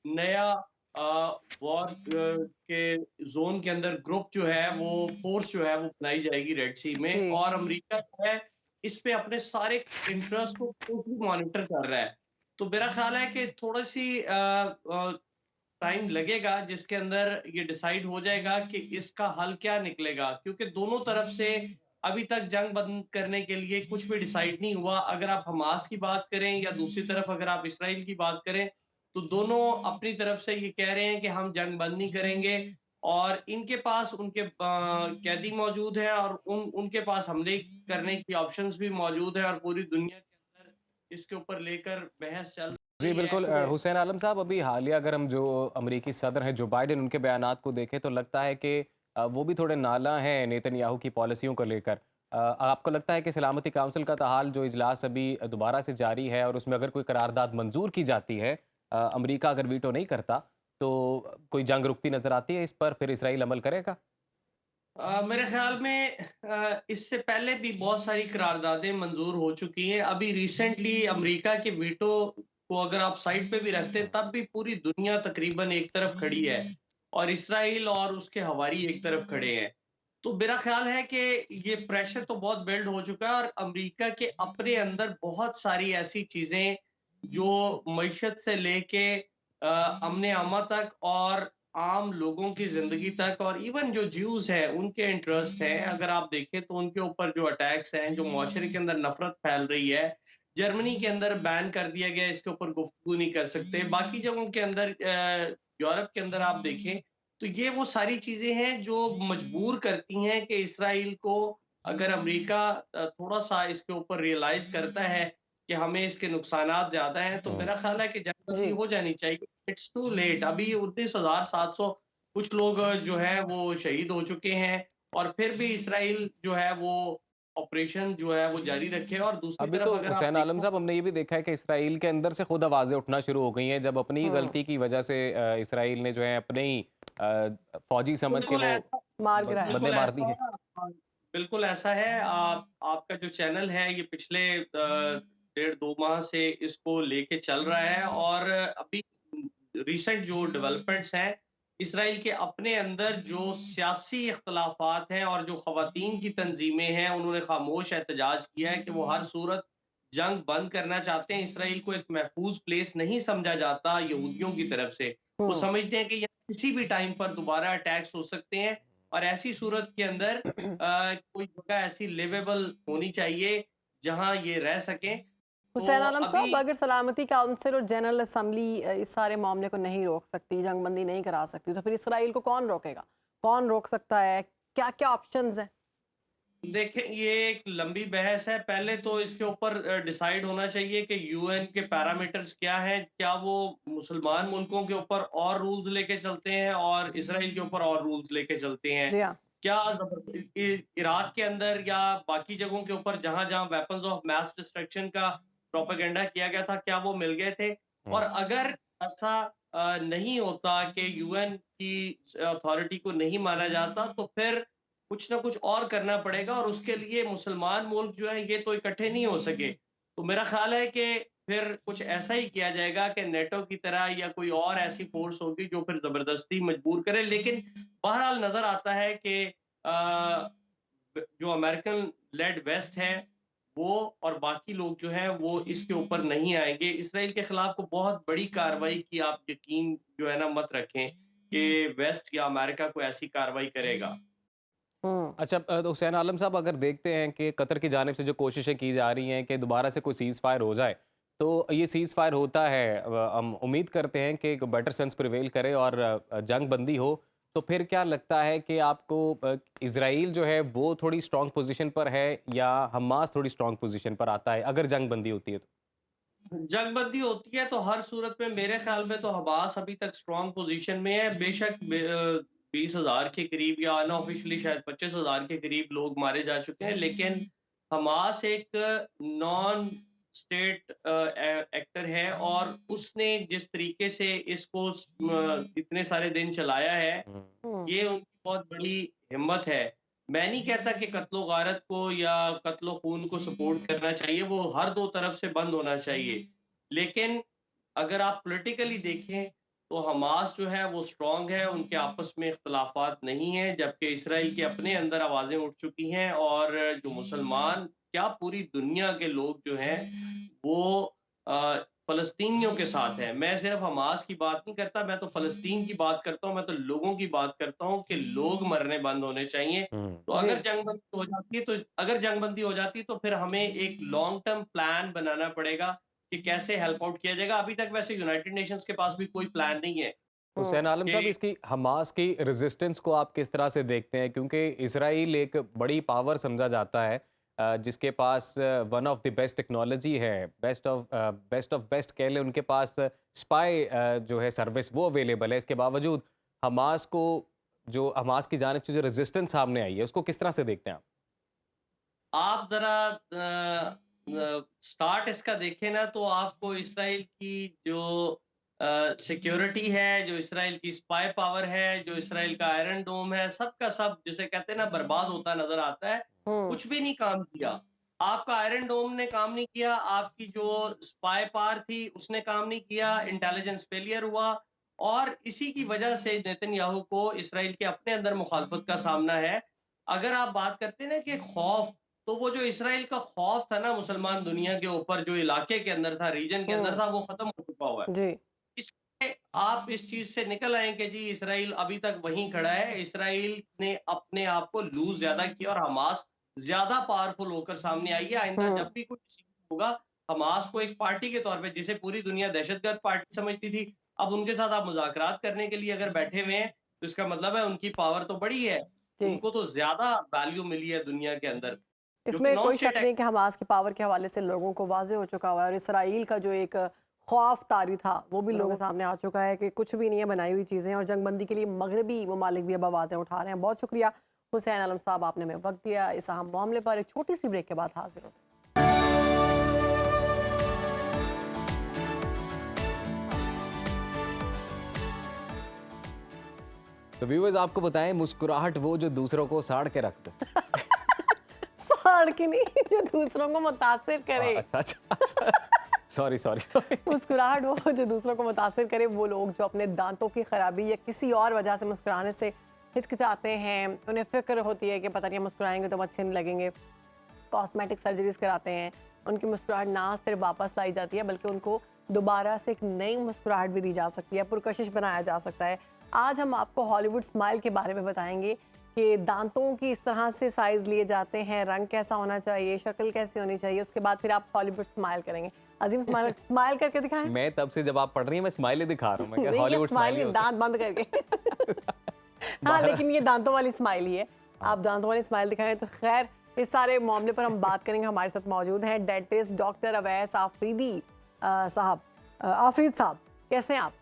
नया वॉर के जोन के अंदर ग्रुप जो है, वो फोर्स जो है वो बनाई जाएगी रेड सी में, जी। और अमेरिका जो है इस पे अपने सारे इंटरेस्ट को खुद ही मॉनिटर कर रहा है। तो मेरा ख्याल है कि थोड़ी सी टाइम लगेगा जिसके अंदर ये डिसाइड हो जाएगा कि इसका हल क्या निकलेगा, क्योंकि दोनों तरफ से अभी तक जंग बंद करने के लिए कुछ भी डिसाइड नहीं हुआ। अगर आप हमास की बात करें या दूसरी तरफ अगर आप इसराइल की बात करें, तो दोनों अपनी तरफ से ये कह रहे हैं कि हम जंग बंद नहीं करेंगे, और इनके पास उनके कैदी मौजूद हैं और उनके पास हमले करने की ऑप्शंस भी मौजूद है और पूरी दुनिया के अंदर इसके ऊपर लेकर बहस चल जी रही है। बिल्कुल जी। हुसैन आलम साहब, अभी हालिया अगर हम जो अमरीकी सदर हैं जो बाइडेन, उनके बयानात को देखें तो लगता है कि वो भी थोड़े नाला हैं नेतन्याहू की पॉलिसियों को लेकर। आपको लगता है कि सलामती काउंसिल का ताहाल जो इजलास अभी दोबारा से जारी है और उसमें अगर कोई करारदाद मंजूर की जाती है, अमरीका अगर वीटो नहीं करता, तो कोई जंग रुकती नजर आती है इस पर, फिर इसराइल अमल करेगा? मेरे ख्याल में इससे पहले भी बहुत सारी करारदादें मंजूर हो चुकी हैं। अभी रिसेंटली अमेरिका के वीटो को अगर आप साइड पे भी रखते हैं, तब भी पूरी दुनिया तकरीबन एक तरफ खड़ी है और इसराइल और उसके हवारी एक तरफ खड़े हैं। तो मेरा ख्याल है कि ये प्रेशर तो बहुत बिल्ड हो चुका है और अमेरिका के अपने अंदर बहुत सारी ऐसी चीजें जो मईशत से लेके अमन आमा तक और आम लोगों की जिंदगी तक और इवन जो ज्यूज है उनके इंटरेस्ट हैं, अगर आप देखें तो उनके ऊपर जो अटैक्स हैं, जो मुआशरे के अंदर नफरत फैल रही है। जर्मनी के अंदर बैन कर दिया गया, इसके ऊपर गुफ्तगू नहीं कर सकते। बाकी जगहों के अंदर यूरोप के अंदर आप देखें तो ये वो सारी चीजें हैं जो मजबूर करती हैं कि इसराइल को, अगर अमेरिका थोड़ा सा इसके ऊपर रियलाइज करता है कि हमें इसके नुकसानात ज़्यादा हैं, तो मेरा ख़्याल है कि जंगबंदी जी। हो जानी चाहिए। It's too late. अभी 19,700 कुछ लोग जो हैं वो शहीद हो चुके हैं और फिर भी इसराइल जो है वो ऑपरेशन जो है वो जारी रखे और दूसरी अभी तो तरफ अगर आप हुसैन आलम देखो। साहब, हमने ये भी देखा है कि इसराइल के अंदर से खुद आवाज़ें उठना शुरू हो गई हैं, जब अपनी ही हुँ, गलती की वजह से इसराइल ने जो है अपने ही फौजी समझ के बिल्कुल वो ऐसा मार गिराया। बंदे बिल्कुल मार दी ऐसा हैं। हाँ, बिल्कुल ऐसा है। आपका जो चैनल है ये पिछले 1.5-2 माह से इसको लेके चल रहा है और अभी रिसेंट जो डेवलपमेंट्स हैं, इसराइल के अपने अंदर जो सियासी इख्तलाफात हैं और जो ख़वातीन की तंजीमें हैं, उन्होंने खामोश एहतजाज किया है कि वो हर सूरत जंग बंद करना चाहते हैं। इसराइल को एक महफूज प्लेस नहीं समझा जाता यहूदियों की तरफ से। वो हुँ। समझते हैं कि यहाँ किसी भी टाइम पर दोबारा अटैक्स हो सकते हैं और ऐसी सूरत के अंदर कोई जगह ऐसी लिवेबल होनी चाहिए जहाँ ये रह सकें। हुसैन तो आलम अभी साहब, अगर सलामती काउंसिल और जनरल असम्बली इस सारे मामले को नहीं रोक सकती, जंगबंदी नहीं करा सकती, तो फिर इसराइल को कौन रोकेगा? कौन रोक सकता है? क्या-क्या ऑप्शंस हैं? देखें, ये एक लंबी बहस है। पहले तो इसके ऊपर डिसाइड होना चाहिए कि यूएन के पैरामीटर्स क्या हैं। क्या वो मुसलमान मुल्कों के ऊपर और रूल्स लेके चलते हैं और इसराइल के ऊपर और रूल्स लेके चलते हैं? जी हाँ। क्या इराक के अंदर या बाकी जगहों के ऊपर जहां-जहां वेपन्स ऑफ मास डिस्ट्रक्शन का प्रोपेगेंडा किया गया था, क्या वो मिल गए थे? और हुँ। अगर ऐसा नहीं होता कि यूएन की अथॉरिटी को नहीं माना जाता, तो फिर कुछ ना कुछ और करना पड़ेगा और उसके लिए मुसलमान मुल्क जो है ये तो इकट्ठे नहीं हो सके। तो मेरा ख्याल है कि फिर कुछ ऐसा ही किया जाएगा कि नेटो की तरह या कोई और ऐसी फोर्स होगी जो फिर जबरदस्ती मजबूर करे। लेकिन बहरहाल नजर आता है कि जो अमेरिकन लेड वेस्ट है वो और बाकी लोग जो हैं वो इसके ऊपर नहीं आएंगे। इसराइल के खिलाफ को बहुत बड़ी कार्रवाई की आप यकीन जो है ना मत रखें कि वेस्ट या अमेरिका को ऐसी कार्रवाई करेगा। हुँ। अच्छा, तो हुसैन आलम साहब, अगर देखते हैं कि कतर की जानिब से जो कोशिशें की जा रही हैं कि दोबारा से कोई सीज़ फायर हो जाए, तो ये सीज़ फायर होता है, हम उम्मीद करते हैं कि एक बेटर सेंस प्रिवेल करे और जंग बंदी हो, तो फिर क्या लगता है कि आपको इज़राइल जो है वो थोड़ी स्ट्रॉन्ग पोजीशन पर है या हमास थोड़ी स्ट्रॉन्ग पोजीशन पर आता है, अगर जंग बंदी होती है तो? जंगबंदी होती है तो हर सूरत में मेरे ख्याल में तो हमास अभी तक स्ट्रॉन्ग पोजीशन में है। बेशक 20,000 के करीब या अनऑफिशियली शायद 25,000 के करीब लोग मारे जा चुके हैं, लेकिन हमास एक नॉन स्टेट एक्टर है और उसने जिस तरीके से इसको इतने सारे दिन चलाया है, हुँ। हुँ। ये उनकी बहुत बड़ी हिम्मत है। मैं नहीं कहता कि कत्लो-गारत को या कत्लो-खून को सपोर्ट करना चाहिए, वो हर 2 तरफ से बंद होना चाहिए। लेकिन अगर आप पॉलिटिकली देखें, तो हमास जो है वो स्ट्रॉन्ग है, उनके आपस में इख्तलाफात नहीं हैं, जबकि इसराइल के अपने अंदर आवाज़ें उठ चुकी हैं और जो मुसलमान क्या पूरी दुनिया के लोग जो हैं, वो फ़लस्तीनियों के साथ हैं। मैं सिर्फ़ हमास की बात नहीं करता, मैं तो फ़लस्तीन की बात करता हूँ, मैं तो लोगों की बात करता हूँ कि लोग मरने बंद होने चाहिए। हुँ। तो जी। अगर जंगबंदी हो जाती है तो फिर हमें एक लॉन्ग टर्म प्लान बनाना पड़ेगा कि कैसे हेल्प आउट किया जाएगा। अभी तक वैसे यूनाइटेड नेशंस के पास भी कोई प्लान नहीं है। हुसैन आलम साहब, कि इसकी हमास की रेजिस्टेंस को आप किस तरह से देखते हैं? क्योंकि इसराइल एक बड़ी पावर समझा जाता है, जिसके पास one of the best technology है, बेस्ट ऑफ बेस्ट कह लें, उनके पास स्पाई जो है सर्विस वो अवेलेबल है। इसके बावजूद हमास को, जो हमास की जानिब से जो रेजिस्टेंस सामने आई है, उसको किस तरह से देखते हैं आप? आप जरा स्टार्ट इसका देखें ना, तो आपको इसराइल की जो सिक्योरिटी है, जो इसराइल की स्पाई पावर है, जो इसराइल का आयरन डोम है, सबका सब जिसे कहते हैं ना बर्बाद होता नजर आता है। हम्म। कुछ भी नहीं काम किया। आपका आयरन डोम ने काम नहीं किया, आपकी जो स्पाई पावर थी उसने काम नहीं किया, इंटेलिजेंस फेलियर हुआ। और इसी की वजह से नेतन्याहू को इसराइल के अपने अंदर मुखालफत का सामना है। अगर आप बात करते हैं ना कि खौफ, तो वो जो इसराइल का खौफ था ना मुसलमान दुनिया के ऊपर, जो इलाके के अंदर था, रीजन के अंदर हम्म। था, वो खत्म हो चुका हुआ है। जी। इसलिए आप इस चीज से निकल आए कि जी इसराइल अभी तक वहीं खड़ा है। इसराइल ने अपने आप को लूज ज्यादा किया और हमास ज्यादा पावरफुल होकर सामने आई है। आइंदा हम्म। जब भी कोई डिसीजन होगा, हमास को एक पार्टी के तौर पे, जिसे पूरी दुनिया दहशतगर्द पार्टी समझती थी, अब उनके साथ आप मुज़ाकरात करने के लिए अगर बैठे हुए हैं, तो इसका मतलब है उनकी पावर तो बड़ी है। जी। उनको तो ज्यादा वैल्यू मिली है दुनिया के अंदर, जो कि इसमें नॉन कोई शक स्टेट। नहीं कि हमास की पावर के हवाले से लोगों को वाज़ेह हो चुका हुआ है, और इसराइल का जो एक खौफ तारी था वो भी लोगों के सामने आ चुका है कि कुछ भी नहीं है, बनाई हुई चीज़ें, और जंगबंदी के लिए मगरबी ममालिक भी अब आवाज़ें उठा रहे हैं। बहुत शुक्रिया हुसैन आलम साहब, आपने हमें वक्त दिया इस अहम मामले पर। एक छोटी सी ब्रेक के बाद हाजिर होते हैं। तो व्यूअर्स, आपको बताएं, मुस्कुराहट वो जो दूसरों को साड़ के रख दे। साड़ की नहीं, जो दूसरों को मुतासिर करे। अच्छा अच्छा अच्छा, सॉरी सॉरी सॉरी। मुस्कुराहट वो जो दूसरों को मुतासिर करे। वो लोग जो अपने दांतों की खराबी या किसी और वजह से मुस्कुराने से हिचकिचाते हैं, उन्हें फिक्र होती है कि पता नहीं मुस्कुराएंगे तो हम अच्छे नहीं लगेंगे, कॉस्मेटिक सर्जरीज कराते हैं, उनकी मुस्कुराहट ना सिर्फ वापस लाई जाती है बल्कि उनको दोबारा से एक नई मुस्कुराहट भी दी जा सकती है, पुरकशिश बनाया जा सकता है। आज हम आपको हॉलीवुड स्माइल के बारे में बताएंगे कि दांतों की इस तरह से साइज लिए जाते हैं, रंग कैसा होना चाहिए, शक्ल कैसी होनी चाहिए, उसके बाद फिर आप हॉलीवुड स्माइल करेंगे। अजीम स्माइल स्माइल करके दिखाएं। मैं तब से जब आप पढ़ रही हैं मैं स्माइल ही दिखा रहा हूँ, मैं नहीं, क्या ये हॉलीवुड स्माइल स्माइल नहीं, दांत बंद करके। हाँ, लेकिन ये दांतों वाली स्माइल ही है। आप दांतों वाली स्माइल दिखाएं। तो खैर, इस सारे मामले पर हम बात करेंगे। हमारे साथ मौजूद हैं डेंटिस्ट डॉक्टर अवैस आफरीदी साहब। आफरीद साहब, कैसे हैं आप?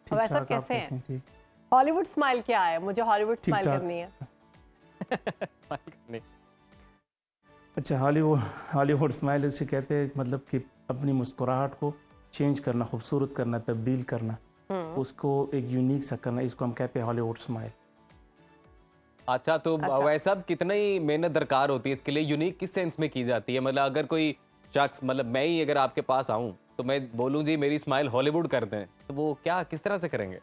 अवैस साहब कैसे हैं? हॉलीवुड स्माइल क्या है? मुझे हॉलीवुड स्माइल करनी है। अच्छा, हॉलीवुड स्माइल उसे कहते हैं, मतलब कि अपनी मुस्कुराहट को चेंज करना, खूबसूरत करना, तब्दील करना, उसको एक यूनिक सा करना, इसको हम कहते हैं हॉलीवुड स्माइल। अच्छा, तो वैसा अब कितनी मेहनत दरकार होती है इसके लिए? यूनिक किस सेंस में की जाती है? मतलब अगर कोई शख्स, मतलब मैं ही अगर आपके पास आऊं तो मैं बोलूं जी मेरी स्माइल हॉलीवुड कर दें, तो वो क्या, किस तरह से करेंगे?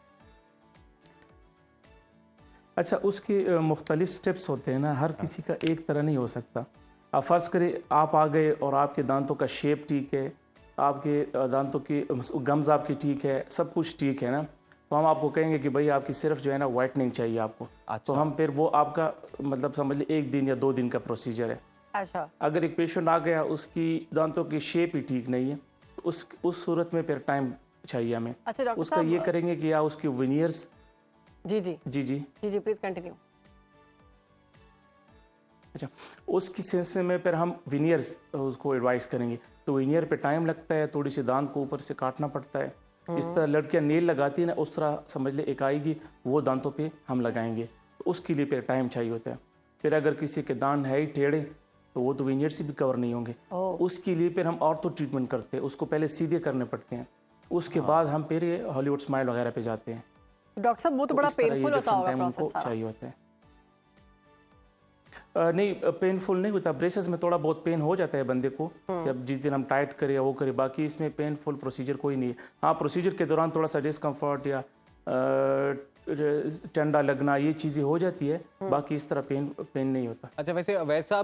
अच्छा, उसके मुख्तलिफ स्टेप्स होते हैं ना, हर किसी का एक तरह नहीं हो सकता। आप फ़र्ज़ करें आप आ गए और आपके दांतों का शेप ठीक है, आपके दांतों की गम्स आपकी ठीक है, सब कुछ ठीक है ना, तो हम आपको कहेंगे कि भाई आपकी सिर्फ जो है ना वाइटनिंग चाहिए आपको। तो हम फिर वो आपका मतलब समझ लीजिए 1 दिन या 2 दिन का प्रोसीजर है। अच्छा। अगर एक पेशेंट आ गया, उसकी दांतों की शेप ही ठीक नहीं है, तो उस सूरत में फिर टाइम चाहिए हमें। अच्छा डॉक्टर उसका साहब, ये करेंगे कि या उसकी विनियर्स। जी जी जी जी जी जी, प्लीज कंटिन्यू। अच्छा, उसकी सेंस में फिर हम विनियर्स उसको एडवाइस करेंगे। तो विनियर पे टाइम लगता है, थोड़ी सी दांत को ऊपर से काटना पड़ता है। इस तरह लड़कियां नेल लगाती है ना, उस तरह समझ ले एक आएगी, वो दांतों पे हम लगाएंगे, तो उसके लिए फिर टाइम चाहिए होता है। फिर अगर किसी के दांत है ही टेढ़े, तो वो तो विनियर से भी कवर नहीं होंगे, तो उसके लिए फिर हम ऑर्थो ट्रीटमेंट करते हैं, उसको पहले सीधे करने पड़ते हैं, उसके बाद हम फिर ये हॉलीवुड स्माइल वगैरह पे जाते हैं। डॉक्टर साहब, वो तो बड़ा इस तरह ये पेनफुल होता different होगा time प्रोसेस उनको सारा। चाहिए होता है। नहीं, पेनफुल नहीं होता। ब्रेसेस में थोड़ा बहुत पेन हो जाता है बंदे को, जब जिस दिन हम टाइट करें या वो करें, बाकी इसमें पेनफुल प्रोसीजर कोई नहीं है। हाँ, प्रोसीजर के दौरान थोड़ा सा डिस्कम्फर्ट या ठंडा लगना, ये चीज़ें हो जाती है, बाकी इस तरह पेन नहीं होता। अच्छा, वैसा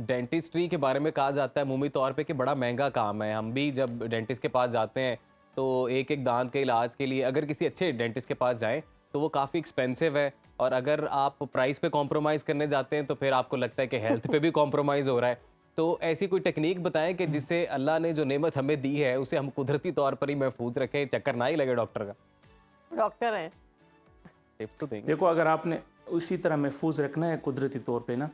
डेंटिस्ट्री के बारे में कहा जाता है मुमूमी तौर पे कि बड़ा महंगा काम है। हम भी जब डेंटिस्ट के पास जाते हैं तो एक एक दांत के इलाज के लिए अगर किसी अच्छे डेंटिस्ट के पास जाएं तो वो काफ़ी एक्सपेंसिव है, और अगर आप प्राइस पे कॉम्प्रोमाइज़ करने जाते हैं तो फिर आपको लगता है कि हेल्थ पे भी कॉम्प्रोमाइज़ हो रहा है। तो ऐसी कोई टेक्निक बताएं कि जिससे अल्लाह ने जो नेमत हमें दी है उसे हम कुदरती तौर पर ही महफूज रखें, चक्कर ना ही लगे डॉक्टर का। डॉक्टर हैं। टिप्स तो देंगे। देखो, अगर आपने उसी तरह महफूज रखना है कुदरती तौर पे ना,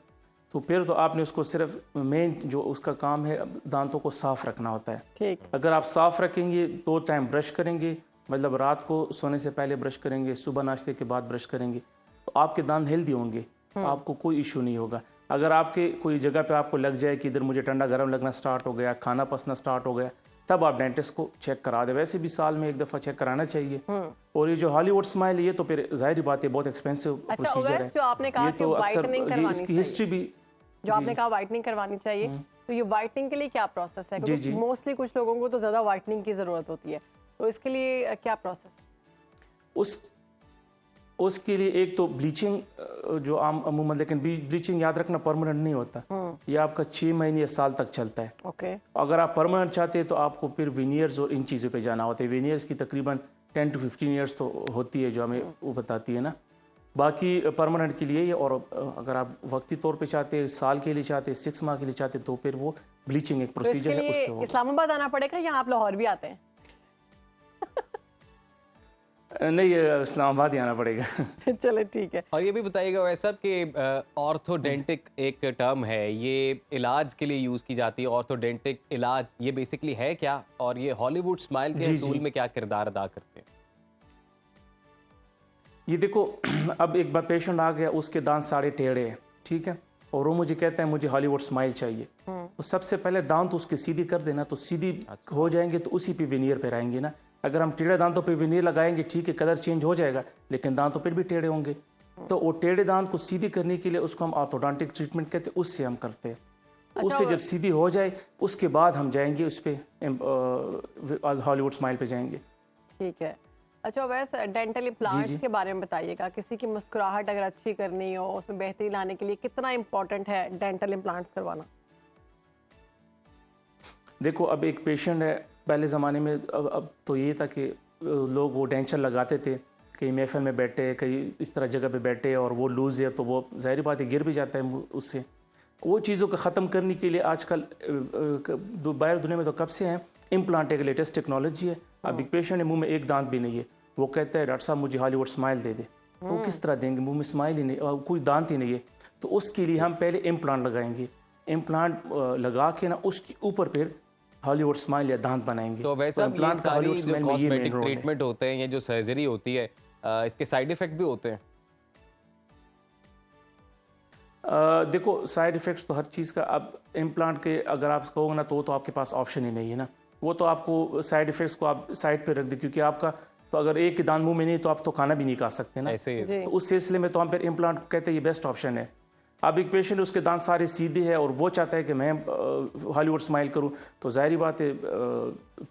तो फिर तो आपने उसको सिर्फ मेन जो उसका काम है दांतों को साफ़ रखना होता है। ठीक। अगर आप साफ़ रखेंगे, 2 टाइम ब्रश करेंगे, मतलब रात को सोने से पहले ब्रश करेंगे, सुबह नाश्ते के बाद ब्रश करेंगे, तो आपके दांत हेल्दी होंगे, आपको कोई इशू नहीं होगा। अगर आपके कोई जगह पे आपको लग जाए कि इधर मुझे ठंडा गर्म लगना स्टार्ट हो गया, खाना पसना स्टार्ट हो गया, तब आप डेंटिस्ट को चेक करा दें। वैसे भी साल में 1 दफ़ा चेक कराना चाहिए। और ये जो हॉलीवुड स्माइल, ये तो फिर जाहिर बात है बहुत एक्सपेंसिव अच्छा, प्रोसीजर ओवैस, है। जो आपने कहा ये कि तो अक्सर whitening ये करवानी इसकी चाहिए। हिस्ट्री भी, जो आपने कहा वाइटनिंग करवानी चाहिए, तो ये वाइटनिंग के लिए क्या प्रोसेस है? क्योंकि मोस्टली कुछ लोगों को तो ज़्यादा वाइटनिंग की ज़रूरत होती है, तो इसके लिए क्या प्रोसेस है? उसके लिए एक तो ब्लीचिंग जो आम अमूमन, लेकिन ब्लीचिंग याद रखना परमानेंट नहीं होता, ये आपका 6 महीने या साल तक चलता है। ओके। अगर आप परमानेंट चाहते हैं तो आपको फिर विनियर्स और इन चीज़ों पे जाना होता है। विनियर्स की तकरीबन 10 to 15 ईयर्स तो होती है, जो हमें वो बताती है ना। बाकी परमानेंट के लिए ये, और अगर आप वक्ती तौर पे चाहते हैं, साल के लिए चाहते हैं, 6 माह के लिए चाहते हैं, तो फिर वो ब्लीचिंग एक तो प्रोसीजर इसके है, उस लिए पे होगा। इस्लामाबाद आना पड़ेगा या आप लाहौर भी आते हैं? नहीं, इस्लामाबाद ही आना पड़ेगा। चले ठीक है। और ये भी बताइएगा वैसा कि ऑर्थोडेंटिक एक टर्म है, ये इलाज के लिए यूज़ की जाती है। ऑर्थोडेंटिक इलाज ये बेसिकली है क्या, और ये हॉलीवुड स्माइल के असूल में क्या किरदार अदा करते हैं? ये देखो, अब एक बार पेशेंट आ गया, उसके दांत सारे टेढ़े हैं, ठीक है, और वो मुझे कहता है मुझे हॉलीवुड स्माइल चाहिए, तो सबसे पहले दांत उसके सीधी कर देना, तो सीधी हो जाएंगे, तो उसी पे विनियर पे रहेंगे ना। अगर हम टेढ़े दांतों पे विनियर लगाएंगे, ठीक है, कलर चेंज हो जाएगा, लेकिन दांतों पर भी टेढ़े होंगे। तो वो टेढ़े दांत को सीधी करने के लिए उसको हम ऑर्थोडोंटिक ट्रीटमेंट कहते हैं, उससे हम करते हैं। उससे जब सीधी हो जाए, उसके बाद हम जाएंगे उस पर हॉलीवुड स्माइल पे जाएंगे। ठीक है। अच्छा, वैसे डेंटल इम्प्लांट्स के बारे में बताइएगा। किसी की मुस्कुराहट अगर अच्छी करनी हो, उसमें बेहतरी लाने के लिए कितना इम्पोर्टेंट है डेंटल इम्प्लांट्स करवाना? देखो, अब एक पेशेंट है, पहले ज़माने में अब तो ये था कि लोग वो डेंचर लगाते थे, कहीं महफिल में बैठे, कहीं इस तरह जगह पे बैठे, और वो लूज़ है तो वो जाहिर बात है गिर भी जाता है उससे। वो चीज़ों को ख़त्म करने के लिए आजकल बाहर दुनिया में तो कब से हैं, इम्प्लांट एक लेटेस्ट टेक्नोलॉजी है। अब एक पेशेंट है, मुंह में एक दांत भी नहीं है, वो कहता है डॉक्टर साहब मुझे हॉलीवुड स्माइल दे दे, तो वो किस तरह देंगे? मुंह में स्माइल ही नहीं, कोई दांत ही नहीं है। तो उसके लिए हम पहले इम्प्लांट लगाएंगे, इम्प्लांट लगा के ना उसके ऊपर फिर हॉलीवुड स्माइल या दांत बनाएंगे। तो वैसे तो ये सारी जो में ये कॉस्मेटिक main role है। ट्रीटमेंट होते हैं, ये जो सर्जरी होती है, इसके साइड इफेक्ट भी होते हैं? देखो, साइड इफ़ेक्ट्स तो हर चीज़ का, अब इम्प्लांट के अगर आप कहोगे ना, तो आपके पास ऑप्शन ही नहीं है ना। वो तो आपको साइड इफ़ेक्ट्स को आप साइड पे रख दे, क्योंकि आपका तो अगर एक ही दांत मुंह में नहीं, तो आप तो खाना भी नहीं खा सकते ना। ऐसे ही जी। तो उस सिलसिले में तो हम फिर इम्प्लांट कहते हैं ये बेस्ट ऑप्शन है। अब एक पेशेंट, उसके दांत सारे सीधे हैं और वो चाहता है कि मैं हॉलीवुड स्माइल करूं, तो जाहिर बात है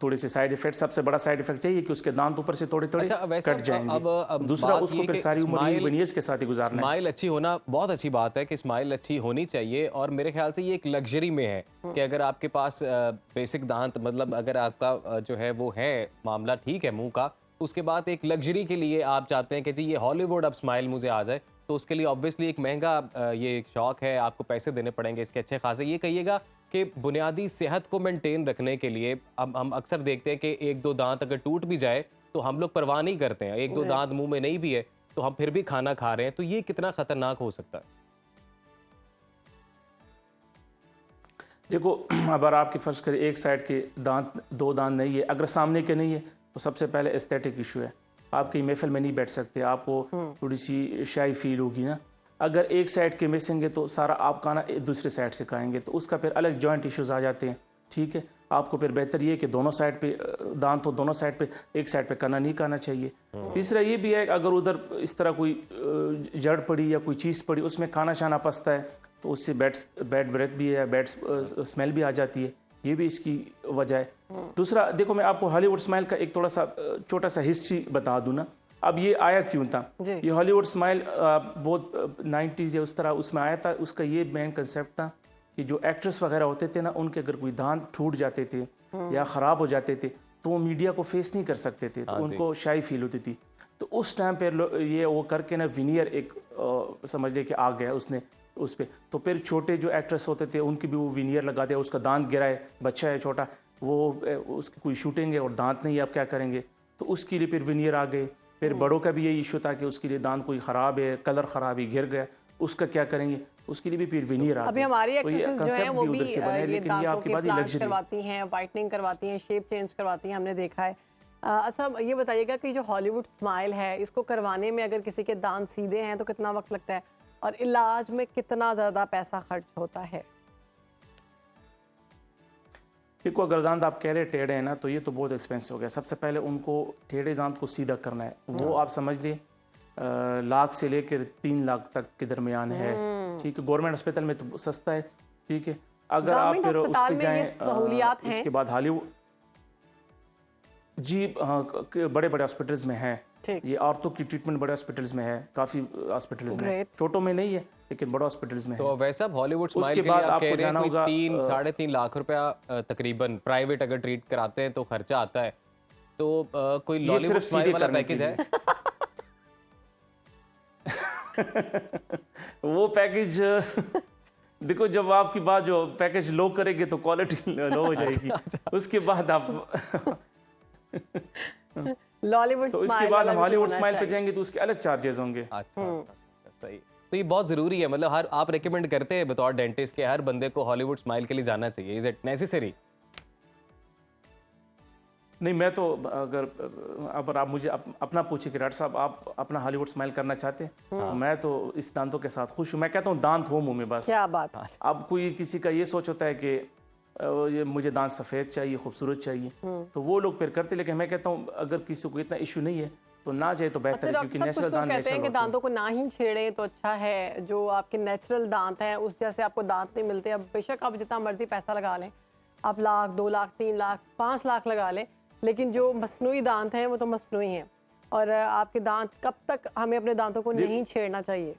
थोड़े से साइड इफेक्ट, सबसे बड़ा साइड इफेक्ट चाहिए कि उसके दांत ऊपर से थोड़े थोड़े अच्छा, वैसे कट जाएंगे। अब दूसरा, बात उसको ये फिर कि सारी उम्र स्माइल- विनियर्स के साथ ही गुजारना है। स्माइल अच्छी होना बहुत अच्छी बात है कि स्माइल अच्छी होनी चाहिए, और मेरे ख्याल से ये एक लग्जरी में है कि अगर आपके पास बेसिक दांत, मतलब अगर आपका जो है वो है मामला ठीक है मुंह का, उसके बाद एक लग्जरी के लिए आप चाहते हैं कि जी ये हॉलीवुड अब स्माइल मुझे आ जाए, तो उसके लिए ऑब्वियसली एक महंगा ये एक शौक है, आपको पैसे देने पड़ेंगे इसके अच्छे खासे। ये कहिएगा कि बुनियादी सेहत को मेंटेन रखने के लिए अब हम अक्सर देखते हैं कि 1-2 दांत अगर टूट भी जाए तो हम लोग परवाह नहीं करते हैं, 1-2 दांत मुंह में नहीं भी है तो हम फिर भी खाना खा रहे हैं, तो ये कितना खतरनाक हो सकता है? देखो, अगर आपके फर्ज करें एक साइड के दांत, 2 दांत नहीं है, अगर सामने के नहीं है, तो सबसे पहले एस्थेटिक इशू है। आप कहीं महफिल में नहीं बैठ सकते, आपको थोड़ी सी शाई फील होगी ना। अगर एक साइड के मिसिंग है, तो सारा आप खाना दूसरे साइड से खाएंगे, तो उसका फिर अलग जॉइंट इश्यूज आ जाते हैं। ठीक है, आपको फिर बेहतर ये है कि दोनों साइड पे दांत हो, दोनों साइड पे, एक साइड पे खाना नहीं खाना चाहिए। तीसरा ये भी है, अगर उधर इस तरह कोई जड़ पड़ी या कोई चीज़ पड़ी, उसमें खाना शाना पसता है, तो उससे बैड ब्रेथ भी है, बैड स्मेल भी आ जाती है, ये भी इसकी वजह है। दूसरा, देखो मैं आपको हॉलीवुड स्माइल का एक थोड़ा सा छोटा सा हिस्ट्री बता दूं ना। अब ये आया क्यों था? ये हॉलीवुड स्माइल बहुत 90s या उस तरह उसमें आया था। उसका ये मेन कंसेप्ट था कि जो एक्ट्रेस वगैरह होते थे ना, उनके अगर कोई दांत टूट जाते थे या ख़राब हो जाते थे, तो वो मीडिया को फेस नहीं कर सकते थे, तो उनको शाई फील होती थी। तो उस टाइम पर ये वो करके ना विनियर एक समझ ले कि आ गया, उसने उस पर। तो फिर छोटे जो एक्ट्रेस होते थे उनकी भी वो विनियर लगा दिया, उसका दांत गिरा है, बच्चा है छोटा, वो उसकी कोई शूटिंग है और दांत नहीं है, आप क्या करेंगे? तो उसके लिए फिर विनियर आ गए। फिर बड़ों का भी यही इशू था कि उसके लिए दांत कोई ख़राब है, कलर ख़राब है, गिर गया, उसका क्या करेंगे? उसके लिए भी फिर विनियर आ गए। अभी हमारी तो ये एक्ट्रेसेस जो हैं concept वो भी भी उधर से बने, ये लेकिन ये दांतों आपकी के बात प्लांट्स लग्जरी। करवाती हैं, वाइटनिंग करवाती हैं, शेप चेंज करवाती हैं, हमने देखा है। अच्छा ये बताइएगा कि जो हॉलीवुड स्माइल है इसको करवाने में अगर किसी के दांत सीधे हैं तो कितना वक्त लगता है और इलाज में कितना ज़्यादा पैसा खर्च होता है? देखो, अगर दांत आप कह रहे टेढ़े हैं ना, तो ये तो बहुत एक्सपेंसिव हो गया। सबसे पहले उनको टेढ़े दांत को सीधा करना है, वो आप समझ लिए लाख से लेकर 3 लाख तक के दरमियान है। ठीक है, गवर्नमेंट अस्पताल में तो सस्ता है। ठीक है, अगर आप गवर्नमेंट फिर उस अस्पताल पे में जाएं ये सहूलियात हैं? उसके बाद हॉलीवुड, जी हाँ, बड़े बड़े हॉस्पिटल्स में है। ठीक। ये औरतों की ट्रीटमेंट बड़े हॉस्पिटल्स में है, काफ़ी हॉस्पिटल्स में है। Great. छोटों में नहीं है लेकिन बड़े हॉस्पिटल्स में तो है। वैसे अब हॉलीवुड उसके स्माइल के लिए बाद आप आपको कह रहे हैं जाना कोई होगा, 3-3.5 लाख रुपया तकरीबन प्राइवेट अगर ट्रीट कराते हैं तो खर्चा आता है। तो कोई ये लॉलीवुड सिर्फ स्माइल सीधे वाला करने के पैकेज है? वो पैकेज देखो, जब आपकी बात जो पैकेज लो करेंगे तो क्वालिटी लो हो जाएगी। उसके बाद आप लॉलीवुड तो इसके स्माइल बाद वाला हम भी हॉलीवुड होना स्माइल पे चाहिए। जाएंगे तो उसके अलग चार्जेस होंगे। अच्छा, सही। तो ये बहुत ज़रूरी है, मतलब हर आप रेकमेंड करते हैं बतौर डेंटिस्ट के हर बंदे को हॉलीवुड स्माइल के लिए जाना चाहिए? Is it necessary? नहीं, मैं तो अगर आप मुझे अपना पूछे कि डॉक्टर साहब आप अपना हॉलीवुड स्माइल करना चाहते हैं, तो मैं तो इस दांतों के साथ खुश हूँ। मैं कहता हूँ दांत हो मुंह में बस। क्या बात। अब कोई किसी का ये सोच होता है कि ये मुझे दांत सफ़ेद चाहिए, खूबसूरत चाहिए, तो वो लोग फिर करते। लेकिन मैं कहता हूँ अगर किसी को इतना इशू नहीं है तो ना जाए तो अच्छा बेहतर है, डॉक्टर क्योंकि साहब, नेचुरल कुछ लोग दांत कहते हैं नेचुरल कि होते हैं। दांतों को ना ही छेड़ें तो अच्छा है, जो आपके नेचुरल दांत हैं उस जैसे आपको दांत नहीं मिलते। अब बेशक आप जितना मर्जी पैसा लगा लें, आप लाख, 2 लाख, 3 लाख, 5 लाख लगा लें, लेकिन जो मसनूई दांत हैं वो तो मसनूई हैं। और आपके दांत कब तक हमें अपने दांतों को नहीं छेड़ना चाहिए?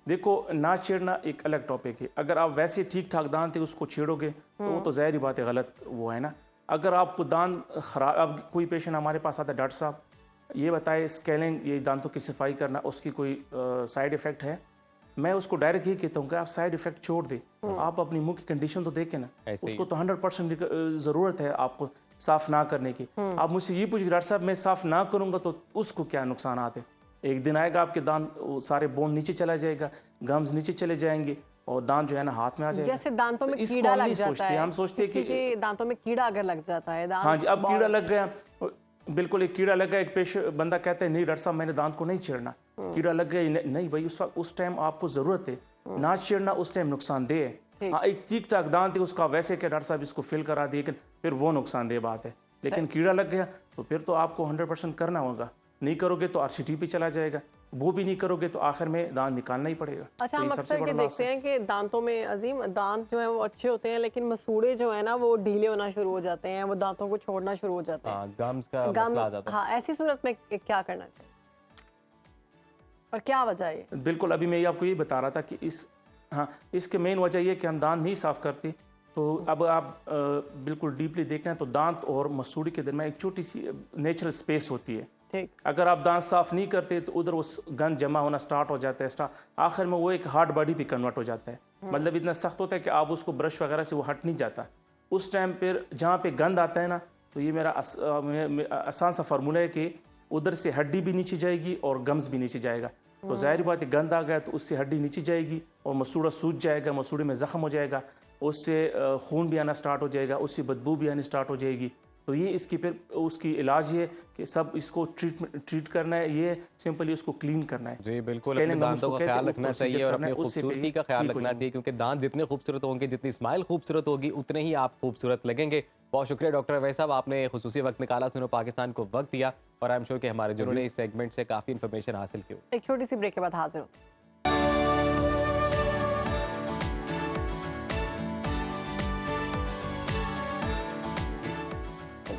देखो, ना छेड़ना एक अलग टॉपिक है। अगर आप वैसे ठीक ठाक दांत है उसको छेड़ोगे तो वो तो ज़ाहिर बात है गलत वो है ना। अगर आपको दांत खराब, अब कोई पेशेंट हमारे पास आता है, डॉक्टर साहब ये बताए स्केलिंग, ये दांतों की सफाई करना, उसकी कोई साइड इफ़ेक्ट है? मैं उसको डायरेक्ट ये कहता हूँ कि आप साइड इफ़ेक्ट छोड़ दें, आप अपनी मुंह की कंडीशन तो देखें ना। ऐसे ही। उसको तो 100% ज़रूरत है आपको साफ़ ना करने की। आप मुझसे ये पूछ, डॉक्टर साहब मैं साफ़ ना करूँगा तो उसको क्या नुकसान आते हैं? एक दिन आएगा आपके दांत वो सारे बोन नीचे चला जाएगा, गम्स नीचे चले जाएंगे और दांत जो है ना हाथ में आ जाएगा। जैसे दांतों में तो इसको कीड़ा हम लग नहीं जाता सोचते, है, हम सोचते किसी कि के दांतों में कीड़ा अगर लग जाता है, दांत हाँ जी, अब बहुत- कीड़ा लग गया, बिल्कुल एक कीड़ा लग गया, एक बंदा कहता है नहीं डॉक्टर साहब मैंने दांत को नहीं छेड़ना, कीड़ा लग गया। नहीं भाई, उस वक्त उस टाइम आपको ज़रूरत है, ना छेड़ना उस टाइम नुकसानदेह है। हाँ, एक ठीक ठाक दांत है उसका वैसे क्या डॉक्टर साहब इसको फिल करा दिए, फिर वो नुकसानदेह बात है। लेकिन कीड़ा लग गया तो फिर तो आपको 100% करना होगा। नहीं करोगे तो RCT पे चला जाएगा, वो भी नहीं करोगे तो आखिर में दांत निकालना ही पड़ेगा। अच्छा, तो हम ये सबसे अक्सर बड़ा के लॉस देखते है। हैं कि दांतों में अजीम दांत जो है वो अच्छे होते हैं, लेकिन मसूड़े जो है ना वो ढीले होना शुरू हो जाते हैं, वो दांतों को छोड़ना शुरू हो जाते हैं। हाँ, गम्स का गम, मसला आ जाता है। हाँ, ऐसी सूरत में क्या करना चाहिए और क्या वजह है? बिल्कुल, अभी मैं आपको ये बता रहा था कि इसके मेन वजह ये कि हम दांत नहीं साफ़ करते। तो अब आप बिल्कुल डीपली देखें तो दांत और मसूड़ी के दरमियान एक छोटी सी नेचुरल स्पेस होती है। ठीक। अगर आप दांत साफ़ नहीं करते तो उधर वो गंद जमा होना स्टार्ट हो जाता है, आखिर में वो एक हार्ड बॉडी पे कन्वर्ट हो जाता है। मतलब इतना सख्त होता है कि आप उसको ब्रश वगैरह से वो हट नहीं जाता। उस टाइम पर जहाँ पे गंद आता है ना, तो ये मेरा आसान सा फार्मूला है कि उधर से हड्डी भी नीचे जाएगी और गम्स भी नीचे जाएगा। तो ज़ाहिर बात है गंद आ गया तो उससे हड्डी नीचे जाएगी और मसूड़ा सूज जाएगा, मसूड़े में ज़ख्म हो जाएगा, उससे खून भी आना स्टार्ट हो जाएगा, उससे बदबू भी आनी स्टार्ट हो जाएगी। तो ये इसकी फिर उसकी इलाज ये कि सब इसको ट्रीट करना है, ये सिंपली उसको क्लीन करना है। जी बिल्कुल, अपने Scaling हम दांतों उसको का कहते हैं, ख्याल वो रखना procedure चाहिए और करना अपनी है, उससे फिर खूबसूरती का ख्याल ठीक हो रखना जाएंगे। चाहिए, क्योंकि दांत जितने खूबसूरत होंगे, जितनी स्माइल खूबसूरत होगी, उतने ही आप खूबसूरत लगेंगे। बहुत शुक्रिया डॉक्टर अवैस साहब, आपने खुसूसी वक्त निकाला, सुनो पाकिस्तान को वक्त दिया, और आई एम श्योर कि हमारे जिन्होंने इस सेगमेंट से काफ़ी इन्फॉर्मेशन हासिल की। एक छोटी सी ब्रेक के बाद हाजिर होते हैं।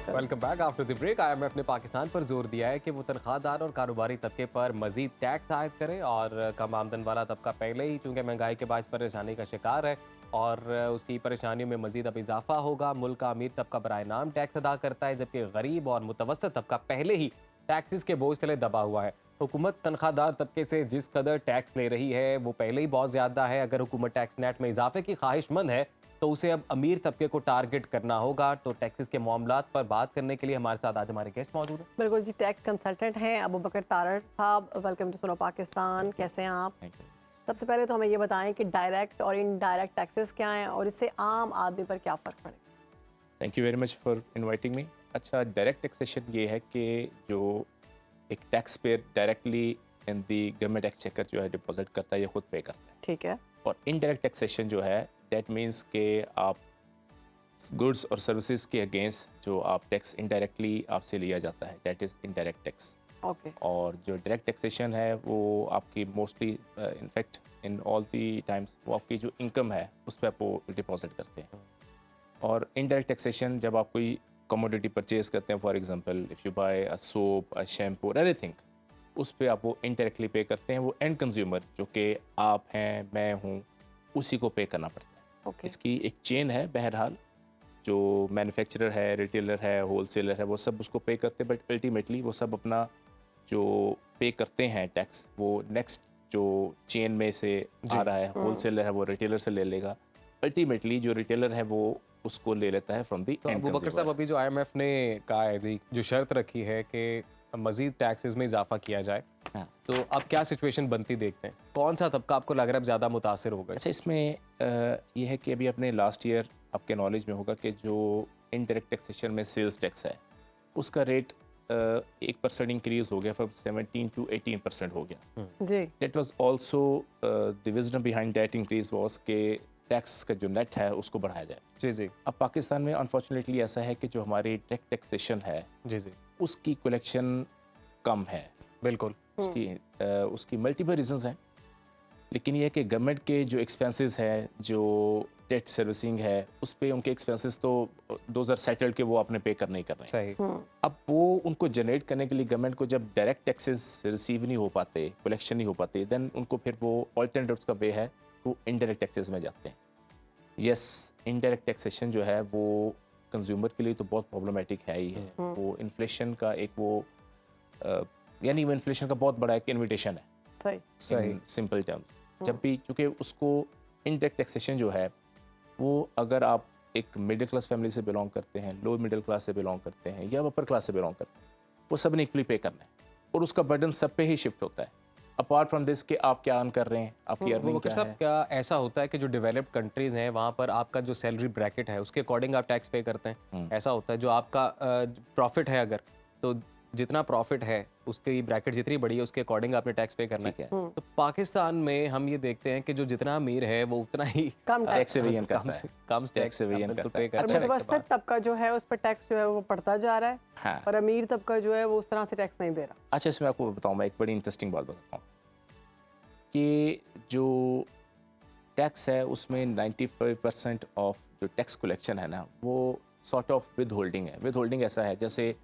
Welcome back after the break. IMF ने पाकिस्तान पर जोर दिया है कि वो तनख्वाहदार और कारोबारी तबके पर मजीद टैक्स आयद करे, और कम आमदन वाला तबका पहले ही चूँकि महंगाई के बायस परेशानी का शिकार है और उसकी परेशानियों में मजीद अब इजाफा होगा। मुल्क का अमीर तबका बराए नाम टैक्स अदा करता है, जबकि गरीब और मुतवसत तबका पहले ही टैक्सेस के बोझ तले दबा हुआ है। हुकूमत तनख्वाहदार तबके से जिस कदर टैक्स ले रही है वो पहले ही बहुत ज़्यादा है। अगर हुकूमत टैक्स नेट में इजाफे की ख्वाहिशमंद है तो उसे अब अमीर तबके को टारगेट करना होगा। तो टैक्सेस के मामलात पर बात करने के लिए हमारे साथ आज हमारे गेस्ट मौजूद हैं। बिल्कुल जी, टैक्स कंसल्टेंट हैं अबू बकर तारड़ साहब। Welcome to Suno Pakistan. कैसे हैं आप? सबसे पहले तो हमें ये बताएं कि डायरेक्ट और इनडायरेक्ट टैक्सेस क्या हैं और इससे आम आदमी पर क्या फ़र्क पड़ेगा? Thank you very much for inviting me. अच्छा, डायरेक्ट टैक्सेशन ये है कि जो एक tax payer directly in the government exchequer जो है डिपॉजिट करता है, ये खुद पे करता है। ठीक है। और इनडायरेक्ट टैक्सेशन जो है दैट मीन्स के आप गुड्स और सर्विसेज के अगेंस्ट जो आप टैक्स इनडायरेक्टली आपसे लिया जाता है, that is indirect tax. Okay. और जो डायरेक्ट टैक्सेशन है वो आपकी mostly in fact in all the times वो आपकी जो इनकम है उस पर आप वो डिपॉजिट करते हैं। और इनडायरेक्ट टैक्सेशन जब आप कोई कमोडिटी परचेज करते हैं, for example if you buy a soap, a shampoo, anything, उस पे आप वो इनडायरेक्टली पे करते हैं। वो एंड कंज्यूमर जो कि आप हैं, मैं हूँ, उसी को पे करना पड़ता है। ओके। इसकी एक चेन है, बहरहाल जो मैन्युफैक्चरर है, रिटेलर है, होलसेलर है, वो सब उसको पे करते हैं, बट अल्टीमेटली वो सब अपना जो पे करते हैं टैक्स वो नेक्स्ट जो चेन में से आ रहा है, होलसेलर है वो रिटेलर से ले लेगा, अल्टीमेटली जो रिटेलर है वो उसको ले लेता है फ्रॉम दी तो एंड अबू बकर साहब, अभी जो IMF ने कहा है जी, जो शर्त रखी है कि मजीद टैक्सेस में इजाफा किया जाए, हाँ। तो अब क्या सिचुएशन बनती देखते हैं? कौन सा तबका आपको लग रहा है अब ज़्यादा मुतासिर होगा? अच्छा, इसमें ये है कि अभी अपने लास्ट ईयर आपके नॉलेज में होगा कि जो इनडायरेक्ट टैक्सेशन में सेल्स टैक्स है उसका रेट 1% इंक्रीज हो गया, फ्रॉम 17 to 18% हो गया। जी। That was also the wisdom behind that increase was के टैक्स का जो नेट है उसको बढ़ाया जाए। जी जी अब पाकिस्तान में अनफॉर्चुनेटली ऐसा है कि जो हमारी डायरेक्ट टैक्सेशन है जी जी उसकी कलेक्शन कम है। बिल्कुल। उसकी मल्टीपल रीजंस हैं, लेकिन ये है कि गवर्नमेंट के जो एक्सपेंसेस हैं, जो डेट सर्विसिंग है, उस पे उनके एक्सपेंसेस तो दोज आर सेटल्ड के वो अपने पे करने ही कर रहे हैं। सही। अब वो उनको जनरेट करने के लिए गवर्नमेंट को जब डायरेक्ट टैक्सेस रिसीव नहीं हो पाते, कलेक्शन नहीं हो पाते, देन उनको फिर वो ऑल्टरनेटिव्स का वे है वो इनडायरेक्ट टैक्सेस में जाते हैं। यस, इनडायरेक्ट टैक्सेशन जो है वो कंज्यूमर के लिए तो बहुत प्रॉब्लमेटिक है ही है। वो इन्फ्लेशन का एक वो यानी वो इन्फ्लेशन का बहुत बड़ा एक इन्विटेशन है सही। सही। Simple terms. जब भी चूँकि उसको इनडायरेक्ट टैक्सेशन जो है वो अगर आप एक मिडिल क्लास फैमिली से बिलोंग करते हैं, लो मिडिल क्लास से बिलोंग करते हैं या अपर क्लास से बिलोंग करते हैं, वो सब ने इक्वली पे करना है और उसका बर्डन सब पे ही शिफ्ट होता है। अपार्ट फ्रॉम दिस कि आप क्या अर्न कर रहे हैं, आपकी अबू अर्निंग बकर क्या साहब, है। क्या ऐसा होता है कि जो डेवलप्ड कंट्रीज हैं वहाँ पर आपका जो सैलरी ब्रैकेट है उसके अकॉर्डिंग आप टैक्स पे करते हैं? ऐसा होता है जो आपका प्रॉफिट है, अगर तो जितना प्रॉफिट है उसकी ब्रैकेट जितनी बड़ी है उसके अकॉर्डिंग आपने टैक्स पे करना ठीक है। है। तो पाकिस्तान में हम ये देखते हैं कि जो जितना अमीर है वो उतना ही कम टैक्स। टैक्स एवेजन करता है। कम टैक्स एवेजन करता है। और अच्छा, मुतवसत तबका जो है उस पर टैक्स जो है वो बढ़ता जा रहा है हाँ। और अमीर तबका जो है वो उस तरह से टैक्स नहीं दे रहा। अच्छा, इसमें आपको बताऊँ, मैं एक बड़ी इंटरेस्टिंग बात बताता हूँ कि जो टैक्स है उसमें 95% ऑफ जो टैक्स कलेक्शन है ना वो सॉर्ट ऑफ विद होल्डिंग है। विद होल्डिंग ऐसा है जैसे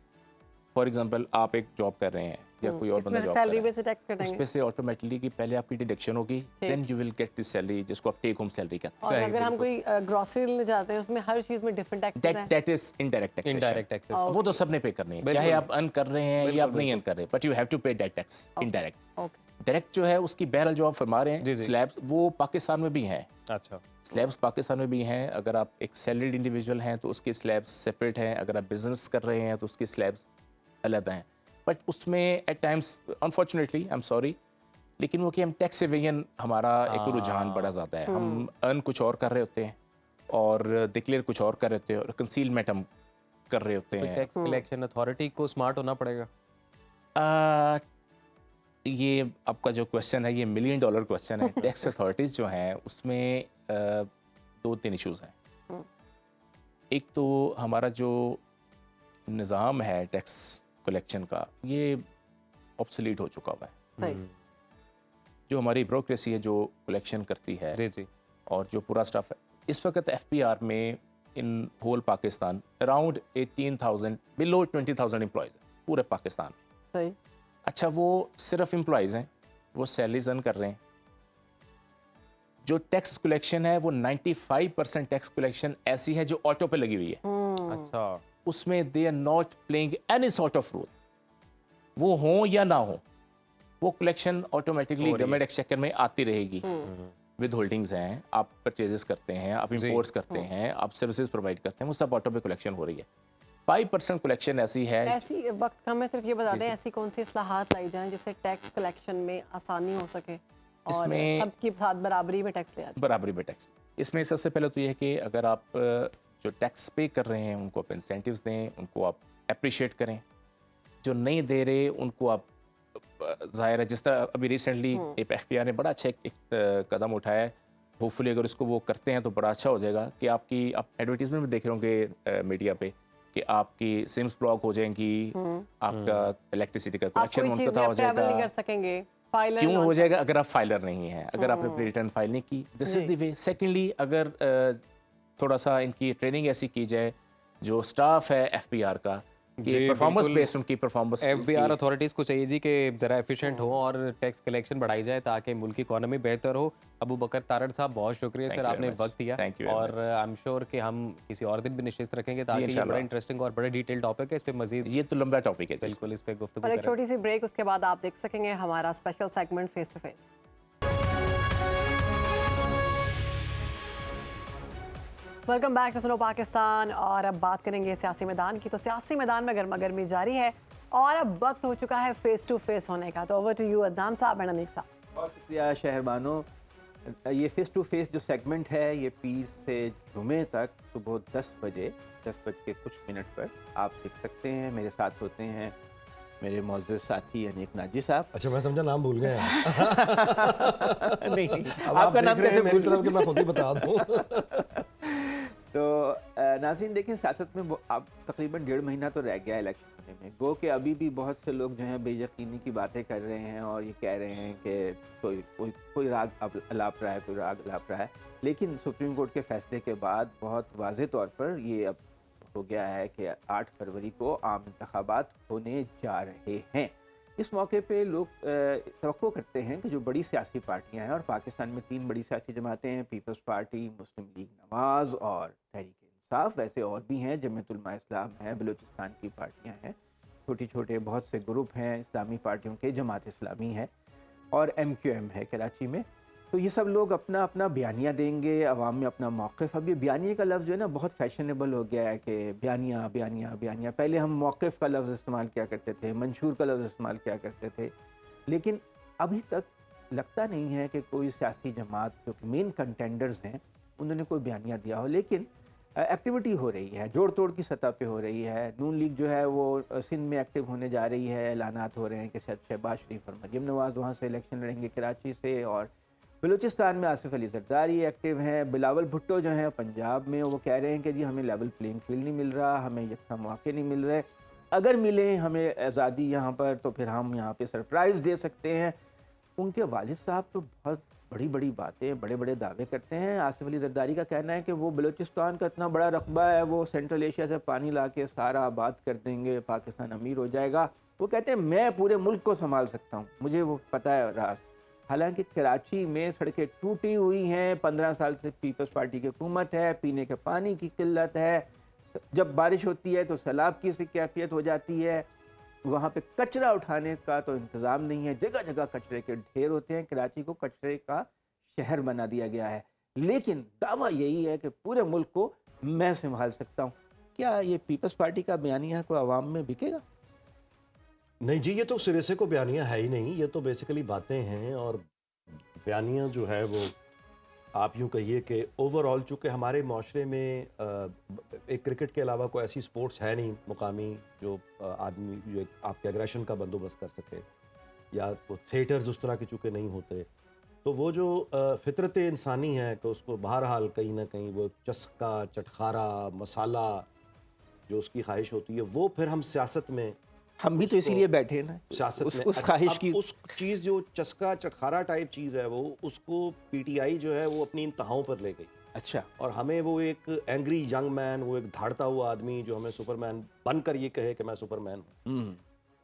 फॉर एग्जांपल आप एक जॉब कर रहे हैं या कोई और इसमें बंदा जॉब कर सैलरी रहा पे है, से टैक्स उस कटेंगे पे से ऑटोमेटिकली कि पहले आपकी डिडक्शन होगी, then you will get the salary जिसको आप टेक होम सैलरी कहते और अगर हम कोई ग्रोसरी लेने जाते हैं उसमें हर चीज में डिफरेंट टैक्सेस हैं। हैं। That is indirect taxation. Indirect taxes. वो तो सबने पे करनी है, चाहे आप अर्न कर रहे हैं या आप नहीं अर्न कर रहे, बट यू हैव टू पे that tax indirect. Okay. Direct जो है उसकी बहरहाल जो आप फरमा रहे जी, हैं जी। स्लैब्स वो पाकिस्तान में भी हैं। अच्छा। स्लैब्स पाकिस्तान में भी हैं। अगर आप एक सैलरीड इंडिविजुअल हैं तो उसके स्लैब्स सेपरेट हैं, अगर आप बिजनेस कर रहे हैं तो उसके स्लैब्स अलग हैं। बट उसमें at times unfortunately I am sorry, लेकिन वो कि हम टैक्स एवेजन हमारा एक रुझान बड़ा ज़्यादा है। हम अर्न कुछ और कर रहे होते हैं और डिक्लेयर कुछ और कर रहे होते हैं और कंसीलमेंट हम कर रहे होते हैं। टैक्स कलेक्शन अथॉरिटी को स्मार्ट होना पड़ेगा। ये आपका जो क्वेश्चन है ये $1 मिलियन क्वेश्चन है। टैक्स अथॉरिटीज़ जो हैं उसमें 2-3 इश्यूज़ हैं। एक तो हमारा जो निज़ाम है टैक्स कलेक्शन का ये ऑब्सोलीट हो चुका हुआ है। सही। जो हमारी ब्यूरोक्रेसी है जो कलेक्शन करती है जी जी और जो पूरा स्टाफ है, इस वक्त FPR में in whole Pakistan around 18,000 below 20,000 employees हैं पूरे पाकिस्तान में। सही। अच्छा, वो सिर्फ एम्प्लॉयज़ हैं, वो सैलरीज अर्न कर रहे हैं। जो टैक्स कलेक्शन है वो 95% टैक्स कलेक्शन ऐसी है जो ऑटो पे लगी हुई है। अच्छा। उसमें they are not playing any sort of role, वो हो या ना हो। वो कलेक्शन ऑटोमेटिकली गवर्नमेंट एक्सचेकर में आती रहेगी। विद होल्डिंग्स हैं, आप परचेजेस करते हैं, आप इंपोर्ट्स करते हैं, आप सर्विसेज प्रोवाइड करते हैं, वो सब ऑटो पे कलेक्शन हो रही है। 5% कलेक्शन ऐसी है। ऐसी वक्त कम में सिर्फ ये बता दें ऐसी कौन सी इस्लाहात लाई जाएं जिससे टैक्स कलेक्शन में आसानी हो सके और इसमें सबकी साथ बराबरी में टैक्स लिया जाए। बराबरी में टैक्स। इसमें सबसे पहले तो ये है कि अगर आप जो टैक्स पे कर रहे हैं उनको आप इंसेंटिव्स दें, उनको आप अप्रिशिएट करें। जो नहीं दे रहे उनको आप ज़ाहिर है, जिस तरह अभी रिसेंटली FPR ने बड़ा अच्छा एक कदम उठाया है। होपफुली अगर उसको वो करते हैं तो बड़ा अच्छा हो जाएगा कि आप एडवर्टीजमेंट में देख रहे होंगे मीडिया पे कि आपकी सिम्स ब्लॉक हो जाएंगी, आपका इलेक्ट्रिसिटी का आप कनेक्शन कोई चीज़ मुनक़ता में हो ट्रैवल नहीं कर जाएगा। सकेंगे, फाइलर क्यों launch हो जाएगा? अगर आप फाइलर नहीं हैं, अगर आपने रिटर्न फाइल नहीं की, this is the way. Secondly, अगर थोड़ा सा इनकी ट्रेनिंग ऐसी की जाए, जो स्टाफ है FPR का, कि जी, परफॉर्मेंस बिल्कुल। बेस्ड उनकी परफॉर्मेंस FBR अथॉरिटीज़ को चाहिए जी कि ज़रा एफिशिएंट हो और टैक्स कलेक्शन बढ़ाई जाए ताकि मुल्क की इकोनॉमी बेहतर हो। अबू बकर तारड़ साहब, बहुत शुक्रिया Thank सर, you आपने very much. वक्त दिया। Thank you very और much. आई एम श्योर कि हम किसी और दिन भी निश्चित रखेंगे ताकि ये इंशाल्लाह। बड़ा इंटरेस्टिंग और बड़ा डिटेल टॉपिक है, इस पे मजीद ये तो लंबा टॉपिक है जी। बिल्कुल इस पे गुफ्तगू और एक करें। छोटी सी ब्रेक, उसके बाद आप देख सकेंगे हमारा special segment face to face. Welcome back to Suno Pakistan. और अब बात करेंगे सियासी मैदान की। तो सियासी मैदान में गर्मा गर्मी जारी है और अब वक्त हो चुका है फेस टू फेस होने का। तो ओवर टू यू अदनान साहब एंड अनीक साहब। बहुत शुक्रिया शहरबानो। ये फेस टू फेस जो सेगमेंट है ये पीर से जुमे तक सुबह 10 बजे 10 पर आप देख सकते हैं। मेरे साथ होते हैं मेरे मौजूद साथी अनीक नाजी साहब। अच्छा, मैं समझा नाम भूल गए। नहीं, अब आप आपका देख नाम रहे हैं कैसे मेरी भूल तरफ कि मैं खुद ही बता दूं। तो नाज़रीन देखें, सियासत में अब तकरीबन 1.5 महीना तो रह गया है इलेक्शन होने में। गो कि अभी भी बहुत से लोग जो हैं बेयकीनी की बातें कर रहे हैं और ये कह रहे हैं कि कोई राग अब अलाप रहा है, कोई राग अलाप रहा है। लेकिन सुप्रीम कोर्ट के फैसले के बाद बहुत वाज़े तौर पर ये अब हो गया है कि 8 फरवरी को आम इंतखाबात होने जा रहे हैं। इस मौके पे लोग तवक्को करते हैं कि जो बड़ी सियासी पार्टियां हैं, और पाकिस्तान में 3 बड़ी सियासी जमातें हैं, पीपल्स पार्टी, मुस्लिम लीग नवाज़ और तहरीक इंसाफ। वैसे और भी हैं, जमीयत उलमा इस्लाम है, बलूचिस्तान की पार्टियां हैं, छोटे छोटे बहुत से ग्रुप हैं इस्लामी पार्टियों के, जमात इस्लामी है और MQM है कराची में। तो ये सब लोग अपना अपना बयानिया देंगे, अवाम में अपना मौक़िफ़। अब ये बयानिया का लफ्ज़ जो है ना बहुत फैशनेबल हो गया है कि बयानिया बयानिया बयानिया। पहले हम मौक़िफ़ का लफ्ज़ इस्तेमाल किया करते थे, मंशूर का लफ्ज़ इस्तेमाल किया करते थे, लेकिन अभी तक लगता नहीं है कि कोई सियासी जमात जो कि मेन कंटेंडर्स हैं उन्होंने कोई बयानिया दिया हो। लेकिन एक्टिविटी हो रही है, जोड़ तोड़ की सतह पे हो रही है। नून लीग जो है वो सिंध में एक्टिव होने जा रही है, ऐलानात हो रहे हैं कि शहबाज शरीफ और मरीम नवाज़ वहाँ से इलेक्शन लड़ेंगे कराची से। और बलूचिस्तान में आसिफ अली जरदारी एक्टिव हैं। बिलावल भुट्टो जो हैं पंजाब में, वो कह रहे हैं कि जी हमें लेवल प्लेइंग फील्ड नहीं मिल रहा, हमें यकसा मौके नहीं मिल रहे, अगर मिले हमें आज़ादी यहाँ पर तो फिर हम यहाँ पे सरप्राइज़ दे सकते हैं। उनके वालिद साहब तो बहुत बड़ी बड़ी बातें, बड़े बड़े दावे करते हैं। आसिफ अली जरदारी का कहना है कि वो बलूचिस्तान का इतना बड़ा रकबा है, वो सेंट्रल एशिया से पानी ला के सारा आबाद कर देंगे, पाकिस्तान अमीर हो जाएगा। वो कहते हैं मैं पूरे मुल्क को संभाल सकता हूँ, मुझे वो पता है राज। हालांकि कराची में सड़कें टूटी हुई हैं, 15 साल से पीपल्स पार्टी की हुकूमत है, पीने के पानी की किल्लत है, जब बारिश होती है तो सैलाब की सी कैफियत हो जाती है, वहाँ पे कचरा उठाने का तो इंतज़ाम नहीं है, जगह जगह कचरे के ढेर होते हैं। कराची को कचरे का शहर बना दिया गया है, लेकिन दावा यही है कि पूरे मुल्क को मैं संभाल सकता हूँ। क्या ये पीपल्स पार्टी का बयानिया को आवाम में बिकेगा? नहीं जी, ये तो सिरे से को बयानिया है ही नहीं, ये तो बेसिकली बातें हैं। और बयानिया जो है वो आप यूँ कहिए कि ओवरऑल चूँकि हमारे माशरे में एक क्रिकेट के अलावा कोई ऐसी स्पोर्ट्स है नहीं मुकामी जो आदमी जो आपके एग्रेशन का बंदोबस्त कर सके, या वो थिएटर्स उस तरह के चूँकि नहीं होते, तो वो जो फितरत इंसानी है कि उसको बहरहाल कहीं ना कहीं वो चस्का, चटखारा, मसाला जो उसकी ख्वाहिश होती है, वो फिर हम सियासत में हम भी तो इसीलिए बैठे हैं ना, सियासत उस में ख्वाहिश अब की। उस चीज़ जो चस्का चटखारा टाइप चीज़ है वो उसको PTI जो है वो अपनी इंतहाओं पर ले गई। अच्छा, और हमें वो एक एंग्री यंग मैन, वो एक धाड़ता हुआ आदमी जो हमें सुपरमैन बनकर ये कहे कि मैं सुपरमैन हूँ,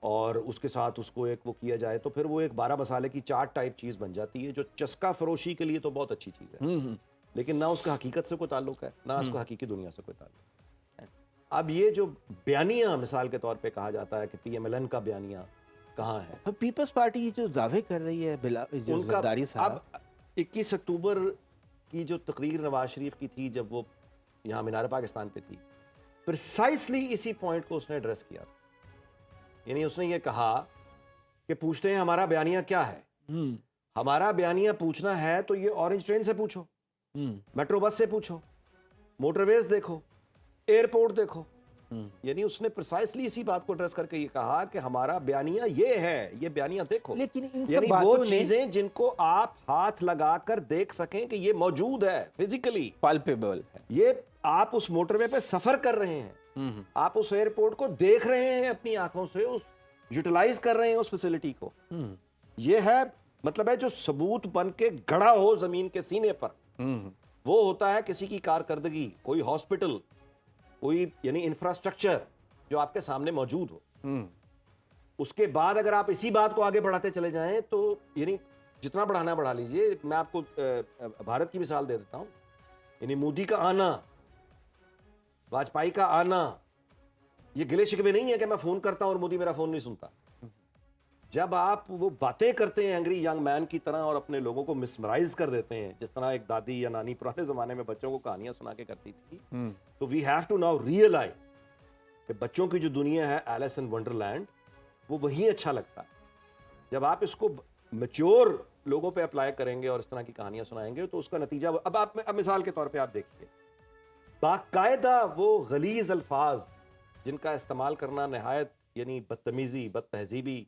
और उसके साथ उसको एक वो किया जाए, तो फिर वो एक 12 मसाले की चाट टाइप चीज़ बन जाती है, जो चस्का फरोशी के लिए तो बहुत अच्छी चीज़ है, लेकिन ना उसका हकीकत से कोई ताल्लुक है, ना उसका हकीकी दुनिया से कोई ताल्लुक है। अब ये जो बयानिया मिसाल के तौर पे कहा जाता है कि PMLN का बयानिया, कहाँ है। अब पीपल्स पार्टी जो दावे कर रही है जो उनका जरदारी साहब, अब 21 अक्टूबर की जो तकरीर नवाज शरीफ की थी जब वो यहाँ मीनार पाकिस्तान पे थी, प्रिसाइसली इसी पॉइंट को उसने एड्रेस किया था। यानी उसने ये कहा कि पूछते हैं हमारा बयानिया क्या है। हमारा बयानिया पूछना है तो ये ऑरेंज ट्रेन से पूछो, मेट्रो बस से पूछो, मोटरवेज देखो, एयरपोर्ट देखो। यानी उसने प्रिसाइसली इसी बात को एड्रेस करके ये कहा कि हमारा बयानिया ये है, ये बयानिया देखो। लेकिन इन सब यानी वो बातों ने चीजें जिनको आप हाथ लगाकर देख सकें कि ये मौजूद है, फिजिकली पाल्पेबल है। ये आप उस मोटरवे पे सफर कर रहे हैं, आप उस एयरपोर्ट को देख रहे हैं अपनी आंखों से, उस यूटिलाइज कर रहे हैं उस फैसिलिटी को। ये है मतलब है जो सबूत बन के गड़ा हो जमीन के सीने पर, वो होता है किसी की कारकर्दगी, कोई हॉस्पिटल, कोई यानी इंफ्रास्ट्रक्चर जो आपके सामने मौजूद हो। उसके बाद अगर आप इसी बात को आगे बढ़ाते चले जाएं तो यानी जितना बढ़ाना बढ़ा लीजिए। मैं आपको भारत की मिसाल दे देता हूं। यानी मोदी का आना, वाजपेयी का आना, ये गिले शिकवे नहीं है कि मैं फोन करता हूं और मोदी मेरा फोन नहीं सुनता। जब आप वो बातें करते हैं एंग्री यंग मैन की तरह और अपने लोगों को मिसमराइज कर देते हैं, जिस तरह एक दादी या नानी पुराने जमाने में बच्चों को कहानियां सुना के करती थी, तो we have to now realise कि बच्चों की जो दुनिया है एलिस इन वंडरलैंड, वो वही अच्छा लगता है। जब आप इसको मैच्योर लोगों पे अप्लाई करेंगे और इस तरह की कहानियां सुनाएंगे तो उसका नतीजा अब मिसाल के तौर पे आप देखिए, बाकायदा वो गलीज अल्फाज जिनका इस्तेमाल करना नहायत यानी बदतमीजी, बदतहजीबी।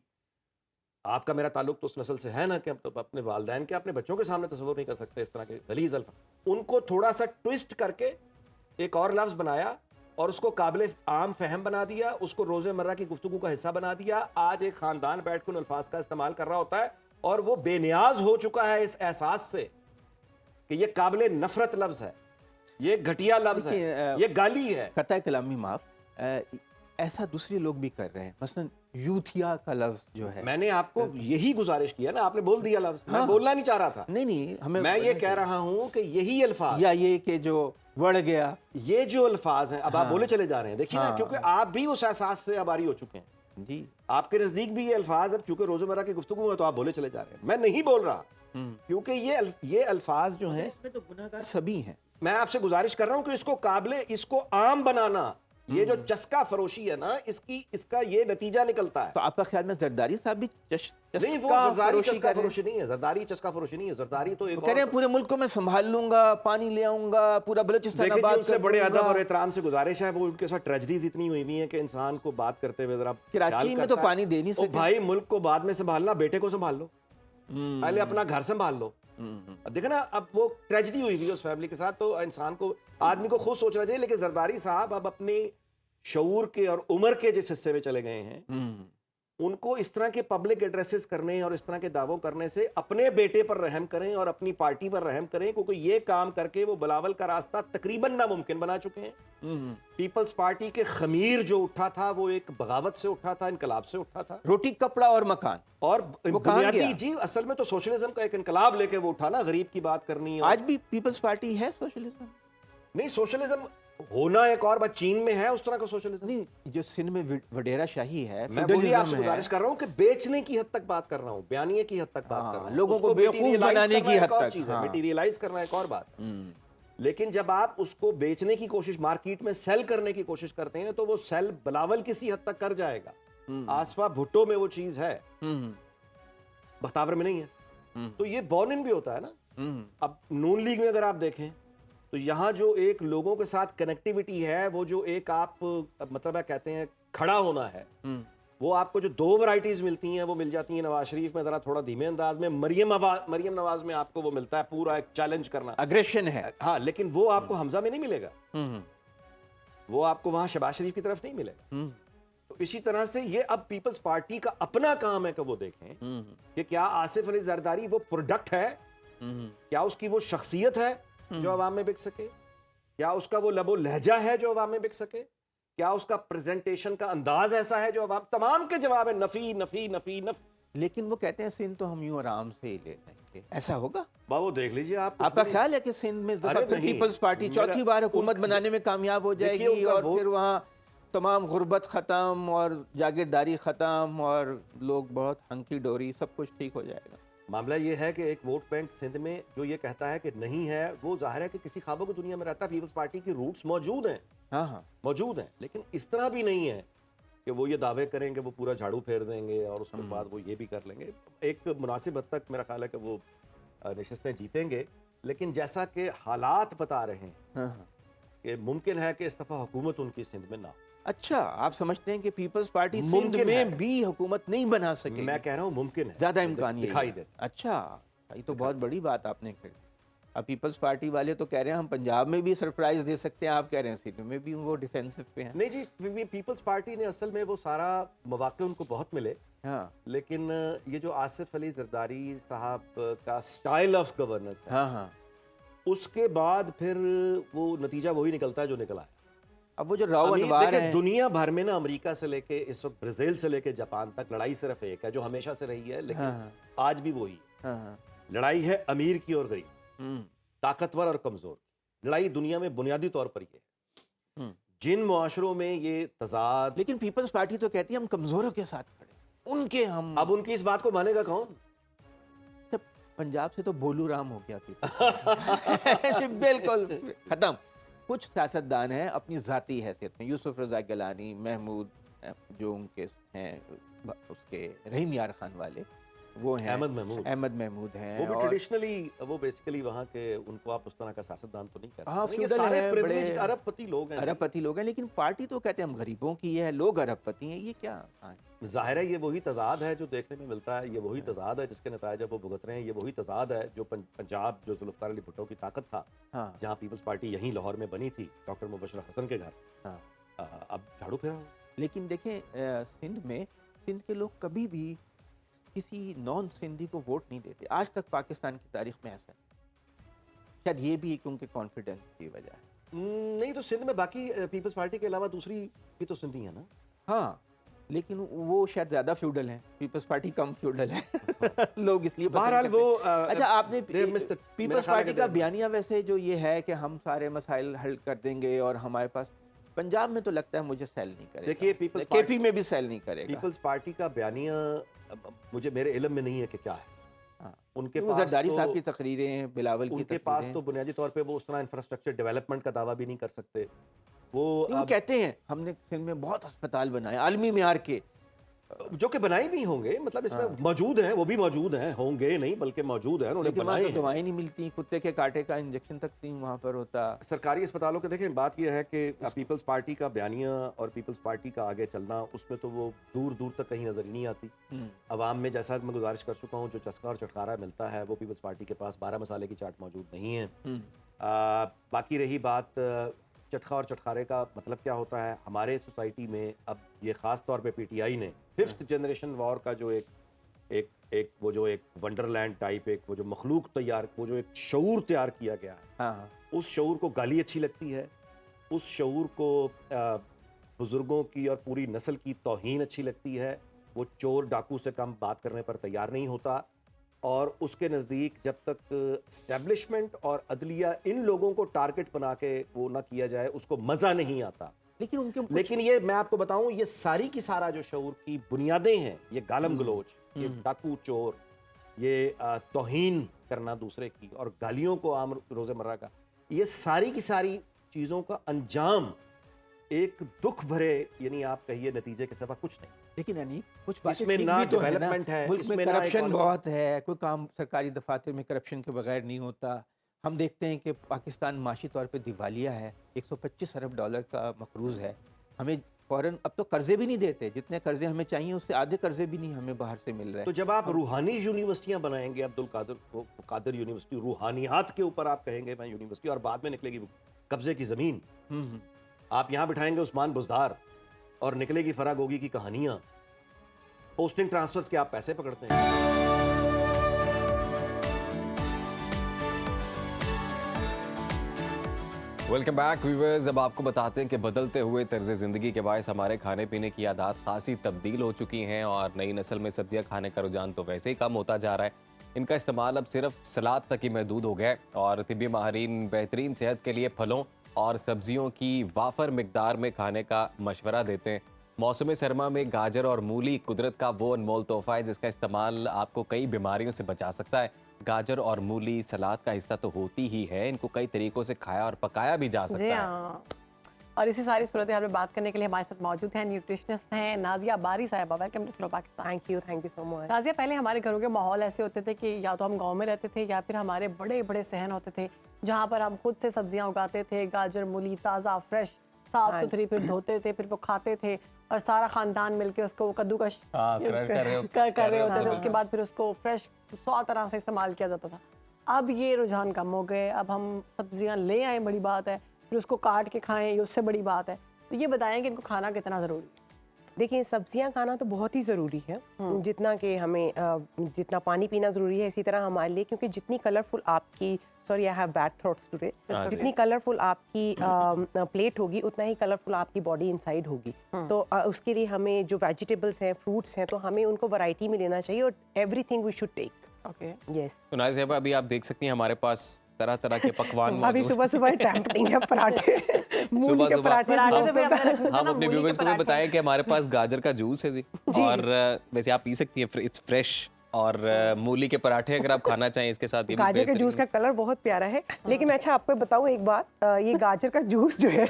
आपका मेरा ताल्लुक तो उस नस्ल से है ना कि तो अपने वालिदैन के अपने बच्चों के सामने तस्वीर नहीं कर सकते इस तरह के गलीज अल्फाज। उनको थोड़ा सा ट्विस्ट करके एक और लफ्ज बनाया और उसको काबिल आम फहम बना दिया, उसको रोज़मर्रा की गुफ्तगू का हिस्सा बना दिया। आज एक खानदान बैठ कर उन अल्फाज का इस्तेमाल कर रहा होता है और वो बेनियाज हो चुका है इस एहसास से कि ये काबिल नफरत लफ्ज है, ये घटिया लफ्ज है, ये गाली है। कतई कलामी माफ, ऐसा दूसरे लोग भी कर रहे हैं। मसलन यूथिया का लफ्ज जो है, मैंने आपको यही गुजारिश किया ना, आपने बोल दिया लफ्ज। मैं बोलना नहीं चाह रहा था। नहीं हमें मैं ये कह रहा हूं कि यही अल्फाज, या ये कि जो बढ़ गया, ये जो अल्फाज हैं अब आप बोले चले जा रहे हैं। देखिए ना, क्योंकि आप भी उस एहसास से अब आरी हो चुके हैं जी, आपके नजदीक भी ये अल्फाज अब चूंकि रोजमर्रा की गुफ्तगू है तो आप बोले चले जा रहे हैं। मैं नहीं बोल रहा क्योंकि ये अल्फाज जो हैं, इसमें तो गुनाहगार सभी हैं। मैं आपसे गुजारिश कर रहा हूं कि इसको काबिले, इसको आम बनाना, ये जो चस्का फरोशी है ना, इसका ये नतीजा निकलता है। तो आपका ख्याल में जरदारी साहब भी नहीं, वो जरदारी चस्का फरोशी नहीं है, जरदारी चस्का फरोशी नहीं है। जरदारी तो एक कह रहे हैं पूरे मुल्क को मैं संभाल लूंगा, पानी ले आऊंगा, पूरा बलूचिस्तान देखिए जी, आबाद उनसे कर बड़े दूंगा। अदब और एहतराम से गुजारिश है, वो उनके साथ ट्रेजेडीज इतनी हुई हुई हैं कि इंसान को बात करते हुए जरा कराची ख्याल में तो करता है। पानी दे नहीं ओ सके। भाई, मुल्क को बाद में संभालना, बेटे को संभाल लो, पहले अपना घर संभाल लो। अब देखो ना, अब वो ट्रेजेडी हुई हुई उस फैमिली के साथ, तो इंसान को, आदमी को खुद सोचना चाहिए। लेकिन जरदारी साहब अब अपने शऊर के और उम्र के जिस हिस्से में चले गए हैं, उनको इस तरह के पब्लिक एड्रेसेस करने और इस तरह के दावों करने से अपने बेटे पर रहम करें और अपनी पार्टी पर रहम करें, क्योंकि ये काम करके वो बिलावल का रास्ता तकरीबन नामुमकिन बना चुके हैं। पीपल्स पार्टी के खमीर जो उठा था वो एक बगावत से उठा था, इनकलाब से उठा था। रोटी, कपड़ा और मकान, और वो कहाँ बुनियादी गया? जी, असल में तो सोशलिज्म का एक इनकलाब लेके वो उठा ना, गरीब की बात करनी। आज भी पीपल्स पार्टी है सोशलिज्म? नहीं, सोशलिज्म होना एक और बात, चीन में है उस तरह का सोशलिज्म। नहीं, जो सिंध में वडेरा शाही है, मैं वही feudalism आपसे है। गुजारिश कर रहा हूँ कि बेचने की हद तक बात कर रहा हूँ, बयानिए की हद तक बात कर रहा हूँ। लोगों को उसको बेवकूफ materialize बनाने करना की एक हद और तक, चीज़ है, हाँ। मटीरियलाइज करना एक और बात है। लेकिन जब आप उसको बेचने की कोशिश, मार्केट में सेल करने की कोशिश करते हैं, तो वो सेल बिलावल किसी हद तक कर जाएगा। आसफा भुट्टो में वो चीज है, बख्तावर में नहीं है। तो ये बॉर्न इन भी होता है ना। अब नून लीग में अगर आप देखें तो यहाँ जो एक लोगों के साथ कनेक्टिविटी है, वो जो एक आप मतलब है कहते हैं खड़ा होना है, वो आपको जो दो वैरायटीज मिलती हैं वो मिल जाती हैं नवाज शरीफ में जरा थोड़ा धीमे अंदाज में, मरियम नवाज में आपको वो मिलता है पूरा एक चैलेंज करना, अग्रेशन है। हाँ, लेकिन वो आपको हमजा में नहीं मिलेगा, वो आपको वहां शहबाज शरीफ की तरफ नहीं मिलेगा। तो इसी तरह से ये अब पीपल्स पार्टी का अपना काम है कि वो देखें कि क्या आसिफ अली जरदारी वो प्रोडक्ट है, क्या उसकी वो शख्सियत है जो अवाम में बिक सके, क्या उसका वो लबो लहजा है जो अवाम में बिक सके, क्या उसका प्रेजेंटेशन का अंदाज ऐसा है जो अवाम, तमाम के जवाब है नफी नफी नफी नफी। लेकिन वो कहते हैं सिंध तो हम यूं आराम से ही ले लेंगे, ऐसा होगा? वो देख लीजिए आप, आपका ख्याल है कि सिंध में इस दफा अरे फिर नहीं, पीपल्स पार्टी चौथी बार हुकूमत बनाने में कामयाब हो देखिए जाएगी उनका और फिर वहाँ तमाम गुर्बत ख़त्म और जागीरदारी ख़त्म और लोग बहुत हंकी डोरी, सब कुछ ठीक हो जाएगा। मामला ये है कि एक वोट बैंक सिंध में जो ये कहता है कि नहीं है, वो जाहिर है कि किसी ख्वाबों की दुनिया में रहता है। पीपल्स पार्टी की रूट्स मौजूद हैं, हाँ हाँ, मौजूद हैं, लेकिन इस तरह भी नहीं है कि वो ये दावे करेंगे वो पूरा झाड़ू फेर देंगे और उसके बाद वो ये भी कर लेंगे। एक मुनासिब हद तक मेरा ख्याल है कि वो नशिस्तें जीतेंगे, लेकिन जैसा कि हालात बता रहे हैं हाँ हाँ। कि मुमकिन है कि इस दफ़ा हुकूमत उनकी सिंध में ना हो। अच्छा, आप समझते हैं कि पीपल्स पार्टी सिंध मुमकिन है। में भी हुकूमत नहीं बना सकेगी? मैं कह रहा हूँ मुमकिन है, ज़्यादा इम्कान यही दिखाई है। देता। अच्छा, ये तो बहुत बड़ी बात आपने कही। अब पीपल्स पार्टी वाले तो कह रहे हैं हम पंजाब में भी सरप्राइज दे सकते हैं, आप कह रहे हैं सिंध में भी वो डिफेंसिव पे हैं। नहीं जी, पीपल्स पार्टी ने असल में वो सारा मौके उनको बहुत मिले, हाँ लेकिन ये जो आसिफ अली जरदारी साहब का स्टाइल ऑफ गवर्नेंस है, हाँ हाँ। उसके बाद फिर वो नतीजा वही निकलता है जो निकला है। अब वो जो राव अमीर अनवार देखिए, हैं, दुनिया भर में ना अमेरिका से लेके इस वक्त ब्राजील से लेके जापान तक लड़ाई सिर्फ एक है जो हमेशा से रही है, लेकिन हाँ आज भी वही हाँ हाँ, लड़ाई है अमीर की और गरीब, हम्म, ताकतवर और कमजोर की। लड़ाई दुनिया में बुनियादी तौर पर ये है। हम्म। जिन मुआशरों में ये तजाद, लेकिन पीपल्स पार्टी तो कहती है हम कमजोरों के साथ खड़े, उनके हम। अब उनकी इस बात को मानेगा कौन? तब पंजाब से तो बोलू राम हो गया पीपल्स। बिल्कुल खत्म। कुछ सियासतदान हैं अपनी ज़ाती हैसियत में, यूसुफ रज़ा गिलानी, महमूद जो उनके हैं उसके रहीम यार खान वाले, वो हैं अहमद महमूद हैं, वो भी और ट्रेडिशनली वो बेसिकली वहाँ के, उनको आप उस तरह का सियासतदान तो नहीं कह सकते। हाँ, ये फ्यूडल सारे हैं, प्रिविलेज्ड बड़े अरबपति लोग हैं। अरबपति लोग हैं, लेकिन पार्टी तो कहते हैं हम गरीबों की है, लोग अरबपति हैं। ये क्या? जाहिर है ये वही तजाद है जो देखने में मिलता है, ये वही तजाद है जिसके नतायज अब वो भुगत रहे हैं, ये वही तजाद है जो पंजाब, जो जुल्फ़िकार अली भुट्टो की ताकत था, हाँ जहाँ पीपल्स पार्टी यहीं लाहौर में बनी थी, डॉक्टर मुबशर हसन के घर, हाँ। अब झाड़ू फेरा। लेकिन देखें सिंध के लोग कभी भी किसी नॉन सिंधी को वोट नहीं देते, आज तक पाकिस्तान की तारीख में ऐसा है। शायद ये भी एक उनके कॉन्फिडेंस की वजह है। नहीं तो सिंध में बाकी पीपल्स पार्टी के अलावा दूसरी भी तो सिंधी है ना। हाँ, लेकिन वो शायद ज्यादा फ्यूडल हैं, पीपल्स पार्टी कम फ्यूडल है। लोग इसलिए पसंद बहरहाल करते वो हैं। अच्छा, आपने मेरा पीपल्स ख्याल है पार्टी कि का they बयानिया वैसे जो ये है कि हम सारे मसाइल हल कर देंगे और हमारे पास, पंजाब में तो लगता है मुझे सेल नहीं करेगा। देखिए, पीपल्स केपी में भी सेल नहीं करेगा। पीपल्स पार्टी का बयानिया मुझे मेरे इल्म में नहीं है कि क्या है। हाँ। उनके वो पास जरदारी तो साहब की तकरीरें, बिलावल की उनके पास तकरीरें, तो बुनियादी तौर पे वो उस तरह इंफ्रास्ट्रक्चर डेवलपमेंट का दावा भी नहीं कर सकते। वो वो कहते हैं हमने सिंध में बहुत अस्पताल बनाए आलमी मियार के, जो कि बनाए भी होंगे, मतलब इसमें मौजूद हैं, वो भी मौजूद हैं, होंगे नहीं बल्कि मौजूद हैं, उन्होंने लेकिन वहाँ बनाए तो हैं। दवाएं नहीं मिलती, कुत्ते के कांटे का इंजेक्शन तक नहीं वहाँ पर होता। सरकारी अस्पतालों के देखें, बात यह है कि पीपल्स पार्टी का बयानिया और पीपल्स पार्टी का आगे चलना, उसमें तो वो दूर दूर तक कहीं नजर ही नहीं आती। अवाम में, जैसा मैं गुजारिश कर चुका हूँ, जो चस्का और चटकारा मिलता है वो पीपल्स पार्टी के पास 12 मसाले की चाट मौजूद नहीं है। बाकी रही बात चटखा और चटखारे का मतलब क्या होता है हमारे सोसाइटी में, अब ये ख़ास तौर पे पीटीआई ने 5th जनरेशन वॉर का जो एक वो जो एक वंडरलैंड टाइप, एक वो जो मखलूक तैयार, वो जो एक शऊर तैयार किया गया है, हाँ, उस शऊर को गाली अच्छी लगती है, उस शऊर को बुज़ुर्गों की और पूरी नस्ल की तौहीन अच्छी लगती है। वो चोर डाकू से कम बात करने पर तैयार नहीं होता, और उसके नज़दीक जब तक इस्टेब्लिशमेंट और अदलिया इन लोगों को टारगेट बना के वो ना किया जाए, उसको मज़ा नहीं आता। लेकिन ये मैं आपको बताऊं, ये सारी की सारा जो शऊर की बुनियादें हैं, ये गालम गलोच, ये डाकू चोर, ये तौहीन करना दूसरे की और गालियों को आम रोज़मर्रा का, ये सारी की सारी चीज़ों का अंजाम एक दुख भरे, यानी आप कहिए नतीजे के सिवा कुछ नहीं। लेकिन यानी कुछ बातें इसमें ठीक ना भी तो है ना। डेवलपमेंट है, मुल्क में इसमें ना करप्शन इकोनॉमी- बहुत है, कोई काम सरकारी दफातर में करप्शन के बगैर नहीं होता। हम देखते हैं कि पाकिस्तान माशी तौर पे दिवालिया है, 125 अरब डॉलर का मकरूज़ है। हमें फ़ौरन अब तो कर्जे भी नहीं देते, जितने कर्जे हमें चाहिए उससे आधे कर्जे भी नहीं हमें बाहर से मिल रहे तो हैं। जब आप रूहानी यूनिवर्सिटियां बनाएंगे, अब्दुल कादिर यूनिवर्सिटी, रूहानियात के ऊपर आप कहेंगे मैं यूनिवर्सिटी, और बाद में निकलेगी कब्जे की ज़मीन, आप यहाँ बिठाएंगे उस्मान बुज़दार और निकलेगी फराह गोगी की कहानियां, पोस्टिंग ट्रांसफर्स के आप पैसे पकड़ते हैं। Welcome back viewers. अब आपको बताते हैं कि बदलते हुए तर्ज ज़िंदगी के बायस हमारे खाने पीने की आदत खासी तब्दील हो चुकी हैं और नई नस्ल में सब्जियां खाने का रुझान तो वैसे ही कम होता जा रहा है। इनका इस्तेमाल अब सिर्फ सलाद तक ही महदूद हो गया है और तिब्बी माहरीन बेहतरीन सेहत के लिए फलों और सब्जियों की वाफर मिकदार में खाने का मशवरा देते हैं। मौसम सरमा में गाजर और मूली कुदरत का वो अनमोल तोहफा है जिसका इस्तेमाल आपको कई बीमारियों से बचा सकता है। गाजर और मूली सलाद का हिस्सा तो होती ही है, इनको कई तरीकों से खाया और पकाया भी जा जी सकता है। हाँ। और इसी सारी सूरत हाल में बात करने के लिए हमारे साथ मौजूद हैं न्यूट्रिशनिस्ट हैं नाजिया बारी साहिबा। वेलकम टू स्लो Pakistan. Thank you so much. Nazia, पहले हमारे घरों के माहौल ऐसे होते थे कि या तो हम गांव में रहते थे या फिर हमारे बड़े बड़े सहन होते थे जहाँ पर हम खुद से सब्जियां उगाते थे, गाजर मूली ताज़ा फ्रेश साफ सुथरी, फिर धोते थे, फिर वो खाते थे और सारा खानदान मिलके उसको कद्दूकश हाँ, कर रहे होते थे। उसके बाद फिर उसको फ्रेश 100 तरह से इस्तेमाल किया जाता था। अब ये रुझान कम हो गए, अब हम सब्जियां ले आए बड़ी बात है, फिर उसको काट के खाएं ये उससे बड़ी बात है। तो ये बताएं कि इनको खाना कितना ज़रूरी है? देखिए, सब्जियां खाना तो बहुत ही ज़रूरी है, जितना कि हमें जितना पानी पीना ज़रूरी है इसी तरह हमारे लिए, क्योंकि जितनी कलरफुल आपकी I have bad thoughts today, जितनी कलरफुल आपकी प्लेट होगी उतना ही कलरफुल आपकी बॉडी इनसाइड होगी। तो उसके लिए हमें जो वेजिटेबल्स हैं, फ्रूट्स हैं, तो हमें उनको वैरायटी में लेना चाहिए और everything we should take. Okay, yes. तो नाज़िया साहिबा, अभी आप देख सकती हैं हमारे पास तरह तरह के पकवान अभी मौजूद सुबह सुबह टेम्पटिंग है पराठे, मूली के पराठे। पराठे तो फिर हमने रखे थे हम ना, अपने मूली के व्यूवर्स को भी पराठे। बताएं कि हमारे पास गाजर का जूस है जी, और वैसे आप पी सकती हैं, इट्स फ्रेश। और मूली के पराठे अगर आप खाना चाहें इसके साथ, ये भी गाजर के जूस का कलर बहुत प्यारा है। लेकिन मैं अच्छा आपको बताऊं एक बात, ये गाजर का जूस जो है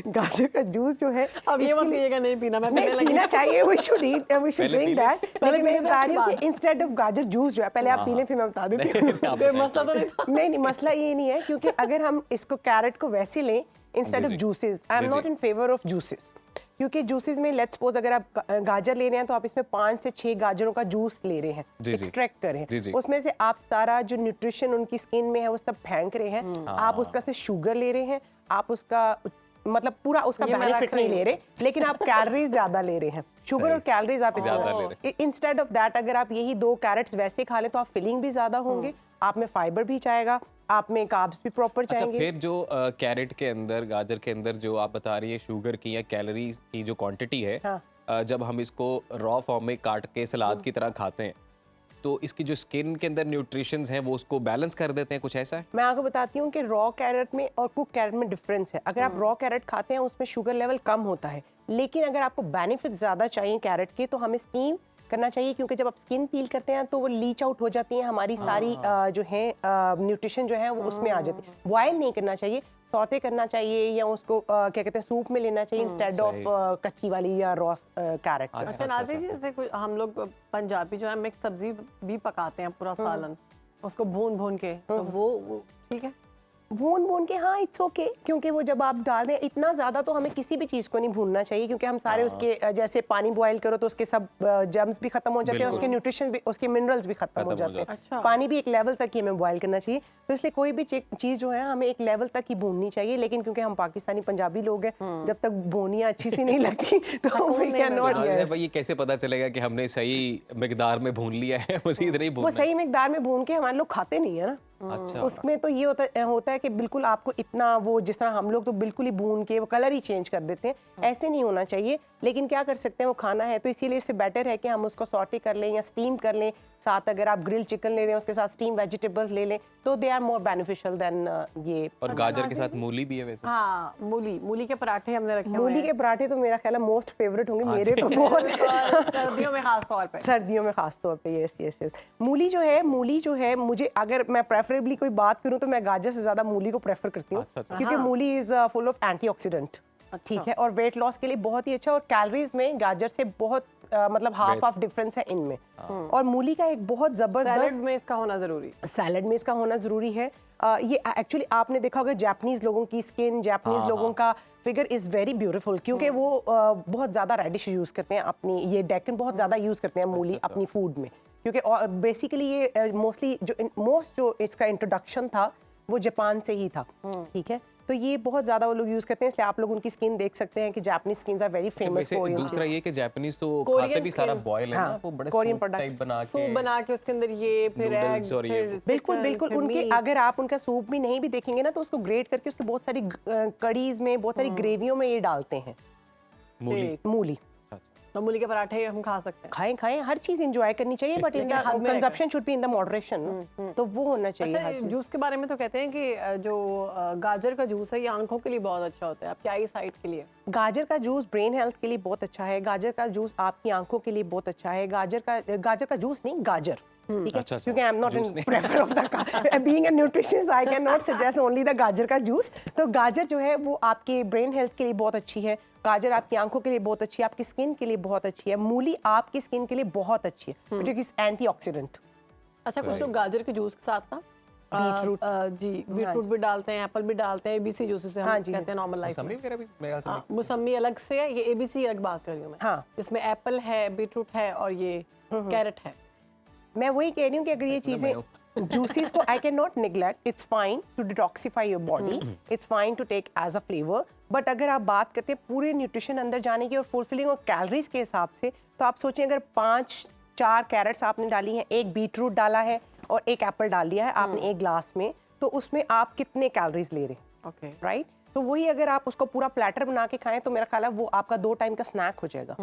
गाजर का जूस जो है, अब ये इसके मत लिए- कहिएगा नहीं पीना, मैं नहीं, पीने लगी। पीना चाहिए, we should eat, we should पहले drink पी that। पहले लेकिन मैं पी लेते बता हैं, रही हूँ उसके कि इंस्टेड ऑफ गाजर जूस जो है, पहले आप पी लें फिर मैं बता देती हूँ। आप कोई बताएं। मसला तो नहीं था। नहीं, मसला ये नहीं है, क्योंकि अगर हम इसको कैरेट को वैसे लें इंस्टेड ऑफ जी। जूसेस, आई एम जी, नॉट जी। इन फेवर ऑफ जूसेस, क्योंकि जूसेस में लेट्स सपोज अगर आप गाजर ले रहे हैं तो आप इसमें 5 से 6 गाजरों का जूस ले रहे हैं, जी, जी। एक्सट्रैक्ट कर रहे जी, जी। हैं, उसमें से आप सारा जो न्यूट्रिशन उनकी स्किन में है वो सब फेंक रहे हैं। आप उसका से शुगर ले रहे हैं, आप उसका मतलब पूरा उसका ये मैं बेनिफिट रख नहीं रही ले रहे, लेकिन आप कैलोरीज ज्यादा ले रहे हैं, शुगर सही। और कैलोरीज आप ज्यादा ले रहे इंस्टेड ऑफ दैट अगर आप यही 2 कैरेट्स वैसे खा लें तो आप फिलिंग भी ज्यादा होंगे, आप में फाइबर भी जाएगा, आप में कार्ब्स भी प्रॉपर अच्छा, जाएंगे। फिर जो कैरेट के अंदर, गाजर के अंदर जो आप बता रही है शुगर की या कैलोरीज की जो क्वांटिटी है, हाँ। जब हम इसको रॉ फॉर्म में काट के सलाद की तरह खाते हैं तो इसकी जो स्किन के अंदर न्यूट्रिशंस हैं वो उसको बैलेंस कर देते हैं, कुछ ऐसा है? मैं आपको बताती हूँ कि रॉ कैरेट में और कुक कैरेट में डिफरेंस है। अगर आप रॉ कैरेट खाते हैं उसमें शुगर लेवल कम होता है, लेकिन अगर आपको बेनिफिट ज़्यादा चाहिए कैरेट के तो हमें स्टीम करना चाहिए, क्योंकि जब आप स्किन पील करते हैं तो वो लीच आउट हो जाती है हमारी सारी जो है न्यूट्रिशन जो है वो उसमें आ जाती है। बॉयल नहीं करना चाहिए, सौते करना चाहिए, या उसको क्या कहते हैं सूप में लेना चाहिए इंस्टेड ऑफ कच्ची वाली या रॉ कैरेट। अच्छा नाज़िया जी, जैसे कुछ हम लोग पंजाबी जो है मिक्स सब्जी भी पकाते हैं, पूरा सालन उसको भून भून के, तो वो ठीक है? भून के, हाँ इट्स ओके, क्योंकि वो जब आप डाल रहे हैं इतना ज़्यादा तो हमें किसी भी चीज़ को नहीं भूनना चाहिए, क्योंकि हम सारे उसके जैसे पानी बॉयल करो तो उसके सब जर्म्स भी खत्म हो जाते हैं, उसके न्यूट्रिशन भी, उसके मिनरल्स भी खत्म हो जाते हैं। अच्छा। पानी भी एक लेवल तक ही हमें बॉयल करना चाहिए, तो इसलिए कोई भी चीज़ जो है हमें एक लेवल तक ही भूननी चाहिए। लेकिन क्योंकि हम पाकिस्तानी पंजाबी लोग हैं, जब तक भूनियाँ अच्छी सी नहीं लगती तो we cannot, नाज़िया yes। भाई, ये कैसे पता चलेगा कि हमने सही मिकदार में भून लिया है, मज़ीद नहीं वो भूनना है? सही मिकदार में भून के हमारे लोग खाते नहीं है ना। अच्छा। उसमें तो ये होता है कि बिल्कुल आपको इतना वो, जिस तरह हम लोग तो बिल्कुल ही भून के वो कलर ही चेंज कर देते हैं, ऐसे नहीं होना चाहिए। लेकिन क्या कर सकते हैं, वो खाना है तो इसीलिए इससे बेटर है कि हम उसको सॉटे कर लें या स्टीम कर लें। साथ अगर आप ग्रिल चिकन ले रहे हैं उसके साथ स्टीम वेजिटेबल्स ले लें तो they are more beneficial than ये। और गाजर के साथ मूली भी है वैसे? हाँ, मूली के पराठे हमने रखे हुए मूली हैं। के पराठे तो मेरा ख्याल है मोस्ट फेवरेट होंगे मेरे तो बहुत और सर्दियों में खास तौर पे। सर्दियों में खास तौर पे, यस यस यस। मूली जो है मुझे, अगर मैं प्रेफरेबली कोई बात करूं तो मैं गाजर से ज्यादा मूली को प्रेफर करती हूँ, अच्छा। क्योंकि मूली इज फुल ऑफ एंटीऑक्सीडेंट, ठीक है, और वेट लॉस के लिए बहुत ही अच्छा, और कैलोरीज में गाजर से बहुत मतलब हाफ ऑफ डिफरेंस है इनमें। और मूली का एक बहुत जबरदस्त सैलेड में इसका होना जरूरी है। सैलड में इसका होना जरूरी है। ये एक्चुअली आपने देखा होगा जापानीज लोगों की स्किन, जापानीज लोगों का फिगर इज वेरी ब्यूटीफुल, क्योंकि वो बहुत ज्यादा रेडिश यूज करते हैं अपनी, ये डेकन बहुत ज्यादा यूज करते हैं मूली अपनी फूड में, क्योंकि बेसिकली ये मोस्टली जो इसका इंट्रोडक्शन था वो जापान से ही था, ठीक है। तो ये बहुत ज्यादा वो लोग यूज करते हैं, इसलिए आप लोग उनकी स्किन देख सकते हैं कि Japanese skins are very famous. वैसे दूसरा ये कि जापानीज तो कोरियन खाते भी सारा skin। बॉयल है ना, हाँ, वो बड़े कोरियन सूप प्रोडक्ट, टाइप बना के, सूप बना के उसके अंदर ये फिर नूडल्स एग, और ये फिर बिल्कुल chicken, बिल्कुल फिर उनके, meat। अगर आप उनका सूप भी नहीं भी देखेंगे ना तो उसको ग्रेट करके उसके बहुत सारी कड़ीज में, बहुत सारी ग्रेवियों में ये डालते हैं मूली। मूली। तो मूली के पराठे हम खा सकते हैं। खाएं खाएं, हर चीज एंजॉय करनी चाहिए, बट इन लेकिन हद में consumption should be in the moderation, तो वो होना चाहिए अच्छा, हर चीज। जूस के बारे में तो कहते हैं कि जो गाजर का जूस है ये आंखों के लिए बहुत अच्छा होता है, आपकी आई साइट के लिए। गाजर का जूस ब्रेन हेल्थ के लिए बहुत अच्छा है, गाजर का जूस आपकी आंखों के लिए बहुत अच्छा है, गाजर का जूस नहीं, गाजर, ठीक है, अच्छा, क्योंकि आई एम नॉट जूस इन नहीं। Prefer of the being a nutritionist I can not suggest only the गाजर का जूस। तो गाजर जो है वो आपके ब्रेन हेल्थ के लिए बहुत अच्छी है, गाजर आपकी आंखों के लिए बहुत अच्छी है, आपकी स्किन के लिए बहुत अच्छी है, मूली आपकी स्किन के लिए बहुत अच्छी है, इट इज एंटीऑक्सीडेंट। अच्छा, कुछ लोग गाजर के जूस के साथ ना बीटरूट, जी बीटरूट भी डालते हैं, एप्पल भी डालते हैं, एबीसी जूस से हम हाँ जी, कहते हैं नॉर्मल लाइफ मौसमी में। वगैरह भी मेरे ख्याल से हाँ, mix- मौसमी अलग से है, ये एबीसी अलग बात कर रही हूँ मैं। हाँ। इसमें एप्पल है, बीटरूट है और ये कैरेट है। मैं वही कह रही हूँ कि अगर ये चीजें juices को I cannot neglect, it's fine to detoxify your body, it's fine to take as a flavor, but अगर आप बात करते हैं पूरे न्यूट्रिशन अंदर जाने की और फुलफिलिंग और कैलोरीज के हिसाब से, तो आप सोचें अगर 4 कैरेट्स आपने डाली हैं, एक बीटरूट डाला है और एक एप्पल डाल दिया है आपने एक ग्लास में, तो उसमें आप कितने कैलोरीज ले रहे हैं, ओके, राइट? तो वही अगर आप उसको पूरा प्लेटर बना के खाएं तो मेरा ख्याल है वो आपका 2 टाइम का स्नैक हो जाएगा।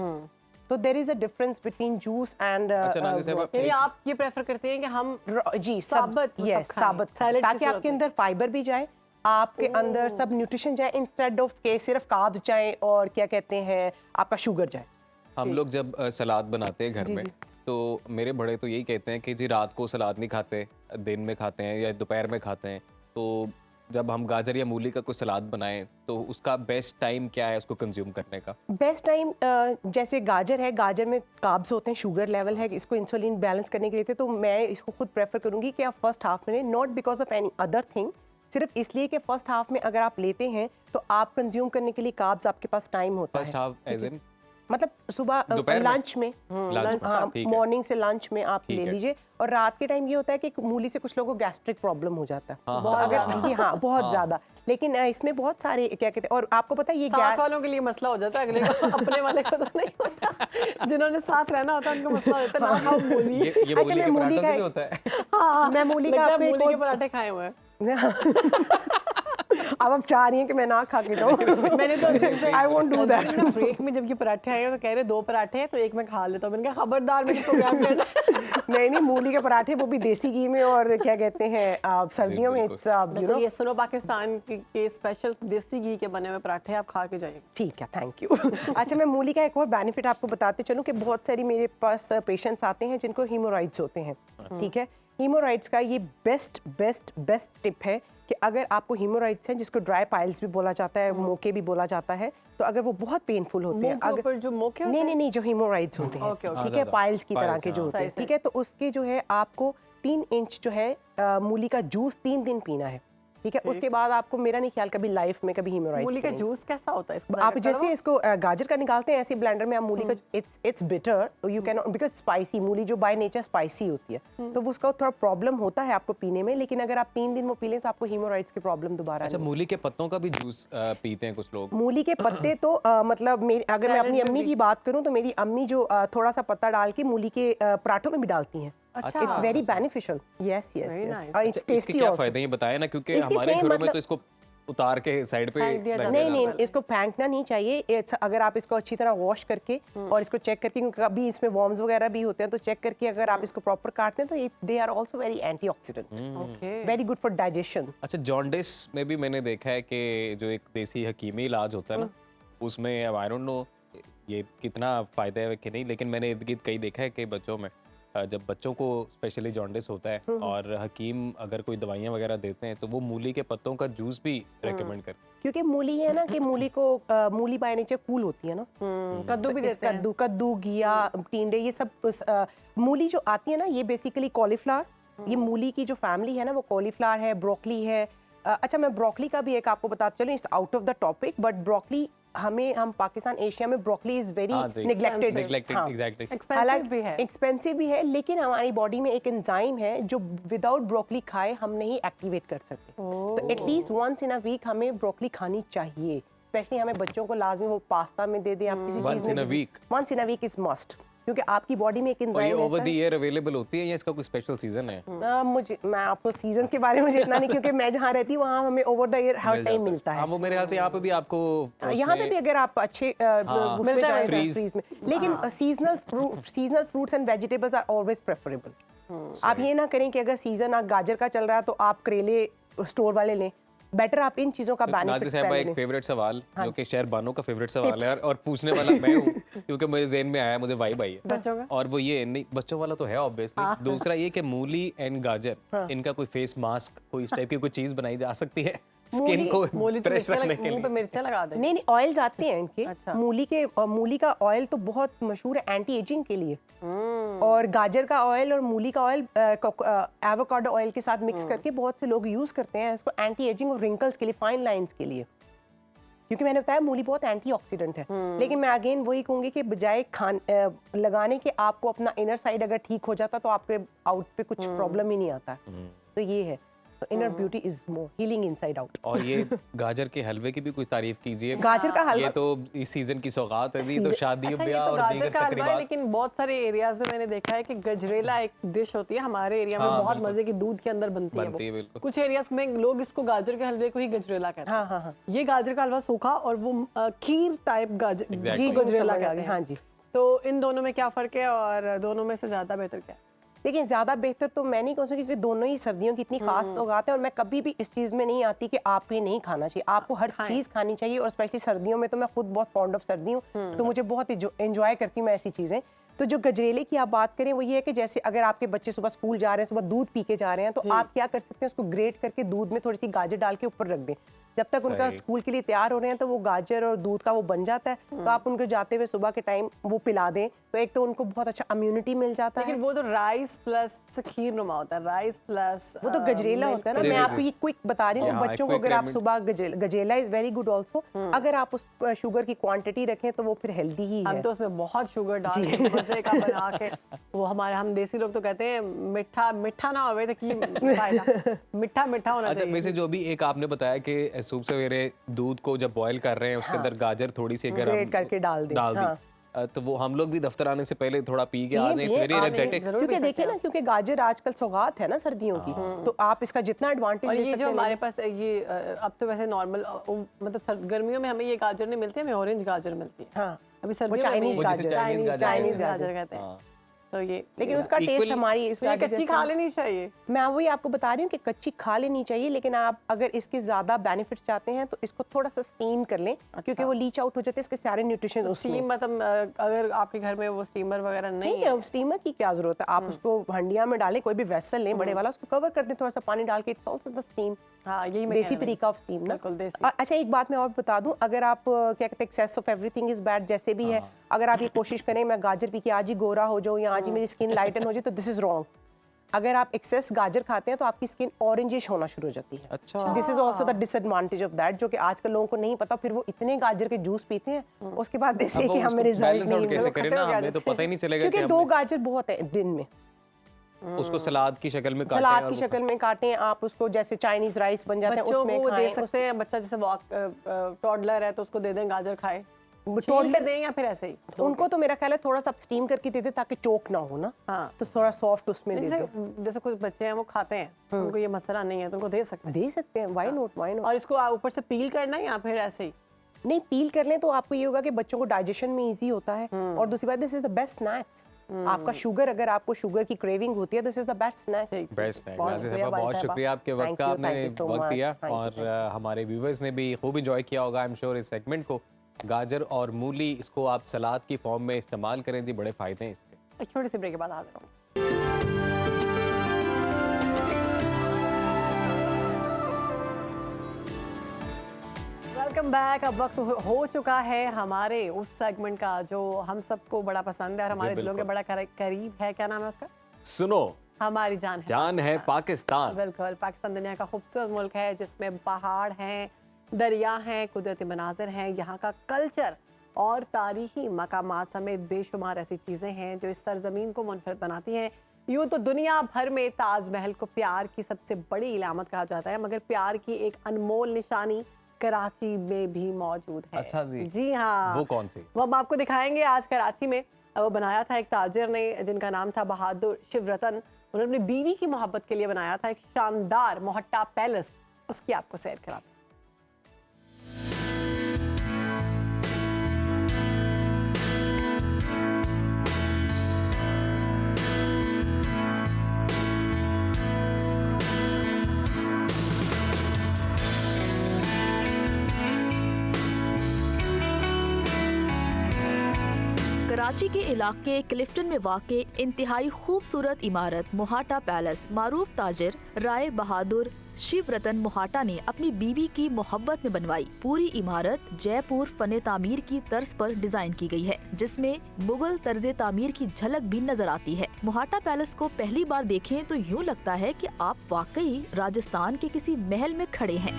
तो there is a difference between juice and अच्छा नाज़ी साहब, यानी आप ये प्रेफर करते हैं कि हम जी साबुत वो सब यस खाएं, साबुत, सैलेड की ताकि सूरत आपके में। अंदर फाइबर भी जाए, आपके अंदर सब न्यूट्रिशन जाए, इंस्टेड ऑफ के सिर्फ कार्ब्स जाए और क्या कहते हैं आपका शुगर जाए। हम लोग जब सलाद बनाते हैं घर में, तो मेरे बड़े तो यही कहते हैं कि जी रात को सलाद नहीं खाते, दिन में खाते हैं या दोपहर में खाते हैं। तो जब हम गाजर या मूली का कोई सलाद बनाएं तो उसका बेस्ट टाइम क्या है उसको कंज्यूम करने का? बेस्ट टाइम जैसे गाजर है, गाजर में कार्ब्स होते हैं, शुगर लेवल है, इसको इंसुलिन बैलेंस करने के लिए थे, तो मैं इसको खुद प्रेफर करूंगी कि आप फर्स्ट हाफ में, not because of any other thing, सिर्फ इसलिए कि फर्स्ट हाफ में अगर आप लेते हैं तो आप कंज्यूम करने के लिए कार्ब्स आपके पास टाइम होता फर्स्ट है, हाफ एज इन मतलब सुबह दोपहर में? लंच में, लंच, हाँ, ठीक है। मॉर्निंग से लंच में आप ठीक ले है। लीजिए। और रात के टाइम ये होता है कि मूली से कुछ लोगों को गैस्ट्रिक प्रॉब्लम हो जाता है, हाँ, बहुत हाँ, ज्यादा। ये हाँ बहुत ज्यादा, लेकिन इसमें बहुत सारे क्या कहते हैं, और आपको पता है ये साथ गैस वालों के लिए मसला हो जाता है, अगले को अपने वाले को तो नहीं होता। जिन्होंने साथ रहना होता है उनको मसला हो जाता है, ना खाओ मूली। ये अच्छा, मूली मैं के मूली पराठों से का- भी होता है। हाँ, मैं मूली का लगता है आपको एक मूली के और- पराठे खाए हुए हैं। अब आप चाह रही हैं कि मैं ना खा के जाऊं। मैंने तो तुमसे I won't do that. Break में जब ये पराठे आए तो कह रहे 2 पराठे हैं तो एक मैं खा लेता हूँ। मैंने कहा खबरदार मेरे प्रोग्राम करना। नहीं मूली के पराठे, वो भी देसी घी में, और क्या कहते हैं सर्दियों में, बिल्कुल। इट्स यू तो नो। ये सुनो पाकिस्तान के स्पेशल देसी घी के बने हुए पराठे आप खा के जाइए। ठीक है, थैंक यू। अच्छा, मैं मूली का एक और बेनिफिट आपको बताते चलूं कि बहुत सारी मेरे पास पेशेंट्स आते हैं जिनको हीमोरॉइड्स होते हैं, ठीक है। हीमोरॉइड्स का ये बेस्ट टिप है कि अगर आपको हीमोरॉइड्स हैं, जिसको ड्राई पाइल्स भी बोला जाता है, मोके भी बोला जाता है, तो अगर वो बहुत पेनफुल होते हैं, मुंह के ऊपर जो मोके होते नहीं, जो हीमोरॉइड्स होते हैं, ओके, ओके। ठीक है, पाइल्स की तरह पाइल्स, के जो हाँ। होते हैं, सही, ठीक है, तो उसके जो है आपको 3 इंच जो है मूली का जूस 3 दिन पीना है, ठीक है। उसके बाद आपको, मेरा नहीं ख्याल कभी लाइफ में कभी हीमोरॉइड्स मूली का जूस कैसा होता है इसका? आप जैसे इसको गाजर का निकालते हैं, ऐसे ब्लेंडर में आप मूली का, it's bitter, you can because spicy, मूली जो बाय नेचर स्पाइसी होती है, तो वो उसका थोड़ा प्रॉब्लम होता है आपको पीने में, लेकिन अगर आप 3 दिन वो पी लें तो आपको हीमोरॉइड्स की प्रॉब्लम दोबारा अच्छा, नहीं। मूली के पत्तों का भी जूस पीते हैं कुछ लोग? मूली के पत्ते तो मतलब मेरी, अगर मैं सैलेड अपनी में अम्मी भी। की बात करूं तो मेरी अम्मी जो थोड़ा सा पत्ता डाल के मूली के पराठों में भी डालती हैं। अच्छा। It's very beneficial, yes Very nice. और इट्स अच्छा, इसके टेस्टी क्या आल्सो। फायदे हैं ये बताएं ना, क्योंकि इसके हमारे same घरों में मतलब- तो इसको उतार के साइड पे फेंक दिया रख जाता दिया है। नहीं, जाता है। इसको फेंकना नहीं चाहिए। अगर आप इसको अच्छी तरह वॉश करके और इसको चेक करके, क्योंकि कभी इसमें वॉर्म्स वगैरह भी होते हैं, तो चेक करके अगर आप इसको प्रॉपर काटते हैं तो they are also very antioxidant, okay. Very good for digestion. अच्छा, जॉन्डिस में भी मैंने देखा है कि जो एक देसी हकीमी इलाज होता है ना, उसमें आई डोंट नो ये कितना फायदा है कि नहीं, लेकिन मैंने इर्द गिर्द कई देखा है कि बच्चों में, जब बच्चों को स्पेशली जॉन्डिस होता है और हकीम अगर कोई दवाइयाँ वगैरह देते हैं तो वो मूली के पत्तों का जूस भी रेकमेंड करते हैं। क्योंकि मूली है ना कि मूली बाय नेचर कूल होती है ना, कद्दू भी तो इस देते हैं। कद्दू घिया, टिंडे, ये सब मूली जो आती है ना, ये बेसिकली कॉलीफ्लावर, ये मूली की जो फैमिली है ना वो कॉलीफ्लावर है, ब्रोकली है। अच्छा, मैं ब्रोकली का भी एक आपको बताते चलूं, it's out of the topic, but broccoli हम पाकिस्तान, एशिया में ब्रोकली इज वेरी हाँ जी, नेग्लेक्टेड। neglected, exactly. एक्सपेंसिव भी है। एक्सपेंसिव भी है, लेकिन हमारी बॉडी में एक एंजाइम है जो विदाउट ब्रोकली खाए हम नहीं एक्टिवेट कर सकते। तो at least once in a week हमें ब्रोकली खानी चाहिए, स्पेशली हमें बच्चों को लाजमी वो पास्ता में दे दें, आप किसी Once चीज in a week? Once in a week is must. क्योंकि आपकी बॉडी में एक और ये एंजाइम ओवर ऐसा द है। ईयर अवेलेबल होती है या इसका कोई स्पेशल सीजन है? मैं आपको सीजन के बारे में मुझे इतना नहीं, क्योंकि मैं जहाँ रहती हूँ वहाँ हमें over the year her mill time जाता मिलता हाँ है। वो मेरे ख्याल से यहाँ पे भी आपको यहाँ पे भी अगर आप अच्छे उसमें मिलता है जाएं freeze। फ्रीज में, लेकिन seasonal fruits and vegetables are always preferable. आप ये ना करें कि अगर सीजन आप गाजर का चल रहा है तो आप करेले स्टोर वाले लें, बेटर आप इन चीजों का नाज़िर बेनिफिट साहब पहले एक लें। फेवरेट सवाल हाँ जो कि शायद बानो का फेवरेट सवाल है Tips। यार, और पूछने वाला मैं हूँ क्योंकि मुझे ज़हन में आया, मुझे वाइब आई है बच्चों का? और वो ये नहीं, बच्चों वाला तो है ऑब्वियसली। दूसरा ये कि मूली एंड गाजर इनका कोई फेस मास्क, कोई इस टाइप की कोई चीज़ बनाई जा सकती है स्किन को मूली तो फ्रेश रखने के मुंह पे लिए? मिर्चा लगा दे। नहीं ऑयल्स आते हैं इनके। अच्छा। मूली का ऑयल तो बहुत मशहूर है एंटी एजिंग के लिए, और गाजर का ऑयल और मूली का ऑयल एवोकाडो ऑयल के साथ मिक्स करके बहुत से लोग यूज करते हैं इसको एंटी एजिंग और रिंकल्स के लिए, फाइन लाइंस के लिए, क्योंकि मैंने बताया मूली बहुत एंटीऑक्सीडेंट है। लेकिन मैं अगेन वही कहूंगी कि बजाय लगाने के आपको अपना इनर साइड अगर ठीक हो जाता तो आपके आउट पे कुछ प्रॉब्लम ही नहीं आता। तो ये है, तो inner beauty is more healing inside out. और ये गाजर के हलवे की भी कुछ तारीफ कीजिए। गाजर का हलवा ये तो इस सीजन की सौगात है जी, तो शादी अच्छा ये ब्याह तो और गाजर दीगर का हलवा है, तकरीबात। लेकिन बहुत सारे एरियाज में मैंने देखा है कि गजरेला एक डिश होती है, हमारे एरिया में हाँ, बहुत बिल्कुल। मजे की दूध के अंदर बनती है बनती है, वो। बिल्कुल। कुछ एरियाज में लोग इसको गाजर के हलवे को ही गजरेला कहते हैं। हाँ हाँ हाँ ये गाजर का हलवा सूखा और वो खीर टाइप गाजर Exactly। जी इसको जी गजरेला समझ आ कहते गई, हैं। हाँ जी। तो इन दोनों में क्या फर्क है और दोनों में से ज्यादा बेहतर क्या है? लेकिन ज़्यादा बेहतर तो मैं नहीं कहूँ क्योंकि दोनों ही सर्दियों की इतनी खास सौगात है, और मैं कभी भी इस चीज़ में नहीं आती कि आपको ये नहीं खाना चाहिए। आपको हर खाएं। चीज़ खानी चाहिए, और स्पेशली सर्दियों में तो मैं खुद बहुत फॉन्ड ऑफ सर्दी हूँ, तो मुझे बहुत एंजॉय करती हूँ मैं ऐसी चीज़ें। तो जो गजरेले की आप बात करें वो ये है कि जैसे अगर आपके बच्चे सुबह स्कूल जा रहे हैं, सुबह दूध पी के जा रहे हैं, तो आप क्या कर सकते हैं, उसको ग्रेट करके दूध में थोड़ी सी गाजर डाल के ऊपर रख दें। जब तक उनका सही। स्कूल के लिए तैयार हो रहे हैं तो वो गाजर और दूध का वो बन जाता है, तो आप उनको जाते हुए सुबह के टाइम वो पिला दें, तो एक तो उनको बहुत अच्छा इम्यूनिटी मिल जाता है। लेकिन वो तो राइस प्लस खीर नुमा होता है, राइस प्लस वो तो गजरेला होता है ना। जी, मैं जी, आपको जी। ये क्विक बता रही हूँ हाँ, बच्चों को, quick अगर आप remedy। सुबह gajrela is very good also, अगर आप उस शुगर की क्वांटिटी रखें तो वो फिर हेल्दी ही हम है। तो उसमें बहुत शुगर डाल के मजे का बना के, वो हम देसी लोग तो कहते हैं मीठा मीठा ना होवे तो की फायदा, मीठा मीठा होना अच्छा, चाहिए। वैसे जो भी एक आपने बताया कि सूप सवेरे दूध को जब बॉईल कर रहे हैं उसके अंदर गाजर थोड़ी सी अगर ग्रेट करके डाल दें, डाल दी हाँ। तो वो हम लोग भी दफ्तर आने से पहले थोड़ा पी के आ जाएं, इट्स ये वेरी आप एनर्जेटिक। जरूर क्योंकि पी देखिए सकते ना, क्योंकि गाजर आजकल सौगात है ना सर्दियों की, तो आप इसका जितना एडवांटेज और ले ये सकते जो हैं हमारे पास ये अब तो वैसे नॉर्मल मतलब गर्मियों में हमें ये गाजर नहीं मिलती, हमें ऑरेंज गाजर मिलती है। हाँ, अभी सर्दियों में चाइनीज हमें गाजर, चाइनीज चाइनीज गाजर कहते हैं। हाँ। तो ये लेकिन उसका टेस्ट Equally- हमारी इस तो ये गाजर कच्ची जैसा- खा लेनी चाहिए। मैं वही आपको बता रही हूँ कि कच्ची खा लेनी चाहिए, लेकिन आप अगर इसके ज्यादा बेनिफिट्स चाहते हैं तो इसको थोड़ा सा स्टीम कर लें, क्योंकि वो लीच आउट हो जाते हैं इसके सारे न्यूट्रिशन उसमें। स्टीम मतलब अगर आपके घर में वो स्टीमर वगैरह नहीं नहीं है, है, स्टीमर की क्या जरूरत है, आप उसको हंडिया में डालें, कोई भी वेसल लें बड़े वाला, उसको कवर कर दें थोड़ा सा पानी डाल के, इट्स आल्सो द स्टीम, हाँ यही मैं देसी कह रही तरीका ऑफ स्टीम ना। बिल्कुल देसी। अच्छा एक बात मैं और बता दूं, अगर आप क्या कहते हैं excess of everything is bad जैसे भी है, अगर आप ये कोशिश करें मैं गाजर पी के आज ही गोरा हो जाऊं या आज ही मेरी स्किन लाइटन हो जाए, तो दिस इज रॉन्ग। अगर आप एक्सेस गाजर खाते हैं तो आपकी स्किन ऑरेंजिश होना शुरू हो जाती है। अच्छा। This is also the disadvantage of that, जो कि आजकल लोगों को नहीं पता, फिर वो इतने गाजर के जूस पीते हैं उसके बाद अब जैसे वो कि हमें उसको रिजल्ट बैलेंस आउट नहीं कैसे मिले, करें खट्टे ना, हो गए हमें तो पता ही नहीं चलेगा क्योंकि कि 2 हमने गाजर बहुत है दिन में। उसको सलाद की शक्ल में काटें सलाद और की वो शक्ल में काटें, आप उसको जैसे चाइनीज राइस बन जाते हैं बच्चों उसमें को वो दे खाएं। सकते हैं, बच्चा जैसे टॉडलर है तो उसको दे दें गाजर खाए, छील के toddler- दें या फिर ऐसे ही। उनको तो मेरा ख्याल है थोड़ा सा स्टीम करके दे दे ताकि चोक ना हो ना, हाँ। तो थोड़ा सॉफ्ट उसमें दे जैसे दो। जैसे कुछ बच्चे हैं वो खाते हैं, उनको ये मसला नहीं है तो उनको दे सकते हैं। दे सकते हैं, व्हाई नॉट, व्हाई नॉट। और इसको ऊपर से पील करना है या फिर ऐसे ही? नहीं, पील कर लें तो आपको ये होगा कि बच्चों को डाइजेशन में इजी होता है, और दूसरी बात this is the best snacks. आपका शुगर, अगर आपको शुगर की क्रेविंग होती है, this is the best snacks. ठीक, बेस्ट है। बहुत नाज़िर शुक्रिया साहबा, भाई बहुत साहबा। शुक्रिया आपके वक्त Thank का, you, आपने thank you so वक्त much. दिया, Thank you, और thank you. हमारे व्यूवर्स ने भी खूब इंजॉय किया होगा आई एम श्योर इस सेगमेंट को। गाजर और मूली, इसको आप सलाद की फॉर्म में इस्तेमाल करें जी, बड़े फ़ायदे हैं इसके। एक छोटी सी ब्रेक के बाद हाजिर हूँ। Welcome back. अब वक्त हो चुका है हमारे उस सेगमेंट का जो हम सबको बड़ा पसंद है और हमारे दिलों के बिल्कुल। बड़ा करीब है। क्या नाम है उसका? सुनो, हमारी जान है जान है पाकिस्तान। बिल्कुल, पाकिस्तान दुनिया का खूबसूरत मुल्क है जिसमें पहाड़ हैं, दरिया हैं, कुदरती मनाजिर हैं, यहाँ का कल्चर और तारीखी मकामात समेत बेशुमार ऐसी चीज़ें हैं जो इस सरजमीन को मुनफरद बनाती हैं। यूँ तो दुनिया भर में ताजमहल को प्यार की सबसे बड़ी इलामत कहा जाता है, मगर प्यार की एक अनमोल निशानी कराची में भी मौजूद है। अच्छा जी। जी हाँ। वो कौन सी? वो हम आपको दिखाएंगे आज कराची में वो बनाया था एक ताजिर ने जिनका नाम था बहादुर शिवरतन। उन्होंने अपनी बीवी की मोहब्बत के लिए बनाया था एक शानदार मोहट्टा पैलेस, उसकी आपको सैर कराते हैं। कराची के इलाके क्लिफ्टन में वाक़े इंतहाई खूबसूरत इमारत मोहाटा पैलेस मारूफ ताजिर राय बहादुर शिवरतन मोहाटा ने अपनी बीवी की मोहब्बत में बनवाई। पूरी इमारत जयपुर फने तामीर की तर्ज पर डिजाइन की गई है, जिसमें मुगल तर्ज तामीर की झलक भी नजर आती है। मोहाटा पैलेस को पहली बार देखें तो यूँ लगता है कि आप वाकई राजस्थान के किसी महल में खड़े हैं।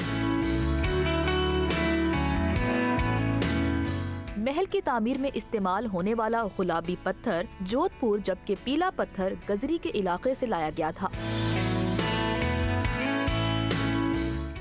महल की तामीर में इस्तेमाल होने वाला गुलाबी पत्थर जोधपुर जबकि पीला पत्थर गजरी के इलाके से लाया गया था।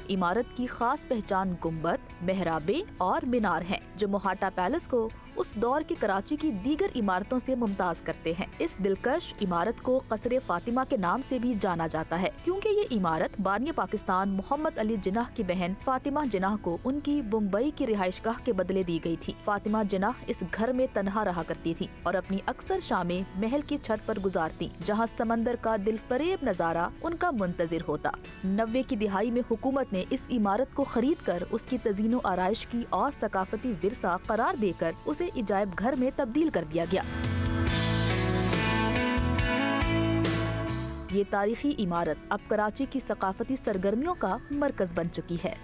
इमारत की खास पहचान गुंबद, मेहराबे और मीनार हैं, जो मोहाटा पैलेस को उस दौर की कराची की दीगर इमारतों से मुमताज करते हैं। इस दिलकश इमारत को कसरे फातिमा के नाम से भी जाना जाता है, क्योंकि ये इमारत बानी पाकिस्तान मोहम्मद अली जिन्नाह की बहन फातिमा जिन्नाह को उनकी मुंबई की रिहाइशगाह के बदले दी गई थी। फातिमा जिन्नाह इस घर में तनहा रहा करती थी और अपनी अक्सर शामें महल की छत पर गुजारती, जहाँ समंदर का दिलफरेब नजारा उनका मुंतजिर होता। 90 की दिहाई में हुकूमत ने इस इमारत को खरीद कर उसकी तज़ीनो आराइश की और सकाफती विरसा करार देकर उसे इजायब घर में तब्दील कर दिया गया। ये तारीखी इमारत अब कराची की सकाफती सरगर्मियों का मरकज बन चुकी है।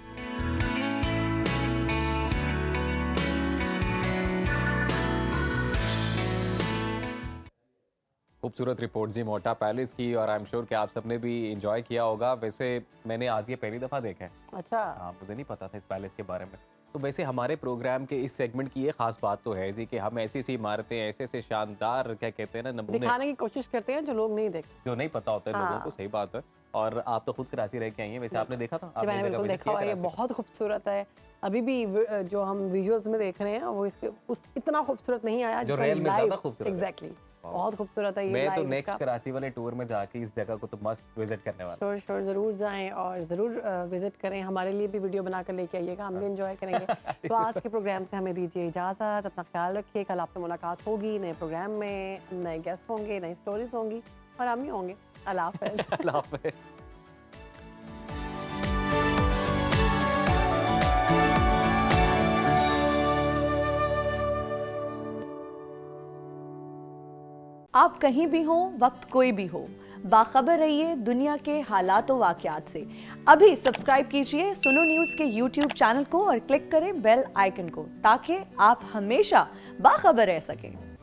खूबसूरत रिपोर्ट जी मोहाटा पैलेस की, और आई एम श्योर कि आप सबने भी इंजॉय किया होगा। वैसे मैंने आज ये पहली दफ़ा देखा है। अच्छा, हाँ, मुझे नहीं पता था इस पैलेस के बारे में। तो वैसे हमारे प्रोग्राम के इस सेगमेंट की ये खास बात तो है जी कि हम ऐसी ऐसी इमारतें, ऐसे ऐसे शानदार क्या कहते हैं ना नमूने दिखाने की कोशिश करते हैं जो लोग नहीं देखते, जो नहीं पता होता है लोगों को। सही बात है। और आप तो खुद कराची रह के आई हैं, वैसे आपने देखा था? जी, मैंने बिल्कुल देखा हुआ है, ये बहुत खूबसूरत है। अभी भी जो हम विजुअल्स में देख रहे हैं वो इसके उस इतना खूबसूरत नहीं आया जो रियल में ज़्यादा खूबसूरत है। एग्जैक्टली, बहुत खूबसूरत है ये। मैं तो live नेक्स्ट इसका। कराची वाले टूर में जाके इस जगह को तो मस्ट विजिट करने वाला हूं। श्योर ज़रूर जाएं और ज़रूर विजिट करें। हमारे लिए भी वीडियो बनाकर लेके आइएगा, हम भी एंजॉय करेंगे। तो आज के प्रोग्राम से हमें दीजिए इजाज़त, अपना ख्याल रखिए। कल आपसे मुलाकात होगी नए प्रोग्राम में, नए गेस्ट होंगे, नई स्टोरीज होंगी और हम ही होंगे। अल्लाह हाफ़िज़। अल्लाह हाफ़िज़। आप कहीं भी हों, वक्त कोई भी हो, बाखबर रहिए दुनिया के हालात व वाक़यात से। अभी सब्सक्राइब कीजिए सुनो न्यूज़ के YouTube चैनल को और क्लिक करें बेल आइकन को, ताकि आप हमेशा बाखबर रह सकें।